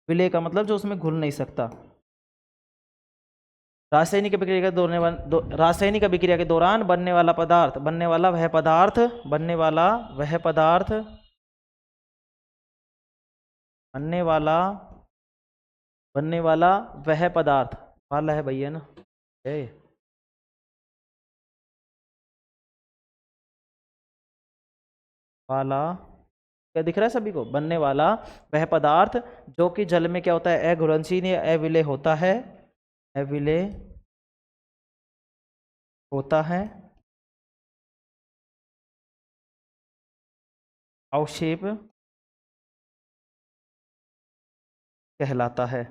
विलेय का मतलब जो उसमें घुल नहीं सकता, रासायनिक अभिक्रिया के रासायनिक अभिक्रिया के दौरान बनने वाला पदार्थ, बनने वाला वह पदार्थ, बनने वाला वह पदार्थ, बनने वाला वह पदार्थ, वाला है भैया ना, वाला, क्या दिख रहा है सभी को, बनने वाला वह पदार्थ जो कि जल में क्या होता है, अघुलनशील या अविलेय होता है, अविलेय होता है, अवक्षेप कहलाता है।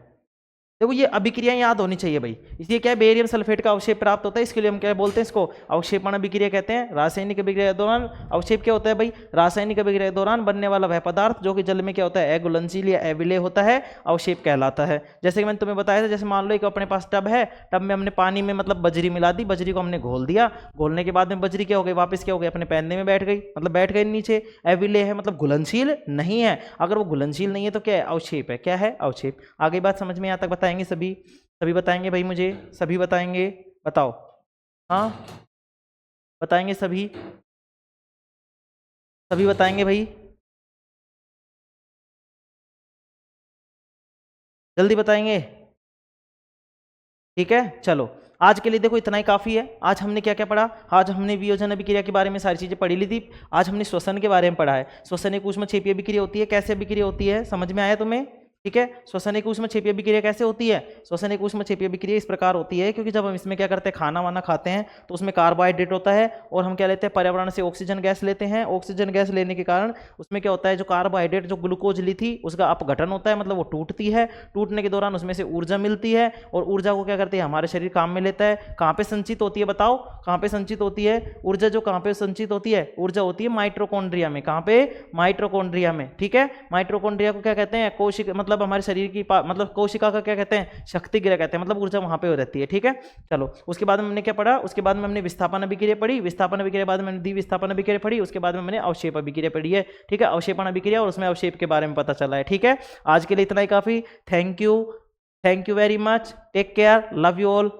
देखो ये अभिक्रिया याद होनी चाहिए भाई, इसलिए क्या है, बेरियम सल्फेट का अवक्षेप प्राप्त होता है, इसके लिए हम क्या बोलते हैं, इसको अवक्षेपण अभिक्रिया कहते हैं। रासायनिक अभिक्रिया के दौरान अवक्षेप क्या होता है भाई, रासायनिक अभिक्रिया के दौरान बनने वाला वह पदार्थ जो कि जल में क्या होता है, अघुलनशील या अविलेय होता है, अवक्षेप कहलाता है। जैसे कि मैंने तुम्हें बताया था, जैसे मान लो एक अपने पास टब है, टब में हमने पानी में मतलब बजरी मिला दी, बजरी को हमने घोल दिया, घोलने के बाद में बजरी क्या हो गई, वापस क्या हो गई, अपने पैने में बैठ गई, मतलब बैठ गई नीचे, अविलेय है मतलब घुलनशील नहीं है, अगर वो घुलनशील नहीं है तो क्या है, अवक्षेप है, क्या है, अवक्षेप। आगे बात समझ में यहाँ तक बताएंगे सभी, सभी बताएंगे भाई मुझे, सभी बताएंगे, बताओ, हाँ बताएंगे सभी। सभी बताएंगे भाई, जल्दी बताएंगे। ठीक है, चलो आज के लिए देखो इतना ही काफ़ी है। आज हमने क्या क्या पढ़ा? आज हमने वियोजन अभिक्रिया के बारे में सारी चीज़ें पढ़ी ली थी। आज हमने श्वसन के बारे में पढ़ा है। श्वसन एक ऊष्मक्षेपीय अभिक्रिया होती है, कैसे अभिक्रिया होती है समझ में आया तुम्हें? ठीक है, श्वसन एक ऊष्मक्षेपीय अभिक्रिया कैसे होती है? श्वसन एक ऊष्मक्षेपीय अभिक्रिया इस प्रकार होती है, क्योंकि जब हम इसमें क्या करते हैं, खाना वाना खाते हैं तो उसमें कार्बोहाइड्रेट होता है और हम क्या लेते हैं, पर्यावरण से ऑक्सीजन गैस लेते हैं। ऑक्सीजन गैस लेने के कारण उसमें क्या होता है, जो कार्बोहाइड्रेट जो ग्लूकोज ली थी उसका अपघटन होता है, मतलब वो टूटती है। टूटने के दौरान उसमें से ऊर्जा मिलती है और ऊर्जा को क्या करते हैं, हमारे शरीर काम में लेता है। कहाँ पे संचित होती है बताओ, कहाँ पे संचित होती है ऊर्जा? जो कहाँ पे संचित होती है ऊर्जा होती है माइटोकॉन्ड्रिया में। कहाँ पे? माइटोकॉन्ड्रिया में। ठीक है, माइटोकॉन्ड्रिया को क्या कहते हैं, कोशिका, मतलब हमारे शरीर की मतलब कोशिका का क्या कहते हैं, शक्ति गृह कहते हैं, मतलब ऊर्जा वहां पे हो रहती है। ठीक है, चलो उसके बाद में हमने क्या पढ़ा? उसके बाद में हमने विस्थापन अभिक्रिया पढ़ी। विस्थापन अभिक्रिया बाद में मैंने द्विविस्थापन अभिक्रिया पढ़ी। उसके बाद में मैंने अवक्षेप अभिक्रिया पढ़ी है। ठीक है, अवक्षेपण अभिक्रिया और उसमें अवक्षेप के बारे में पता चला है। ठीक है, आज के लिए इतना ही काफी। Thank you very much, take care, love you all.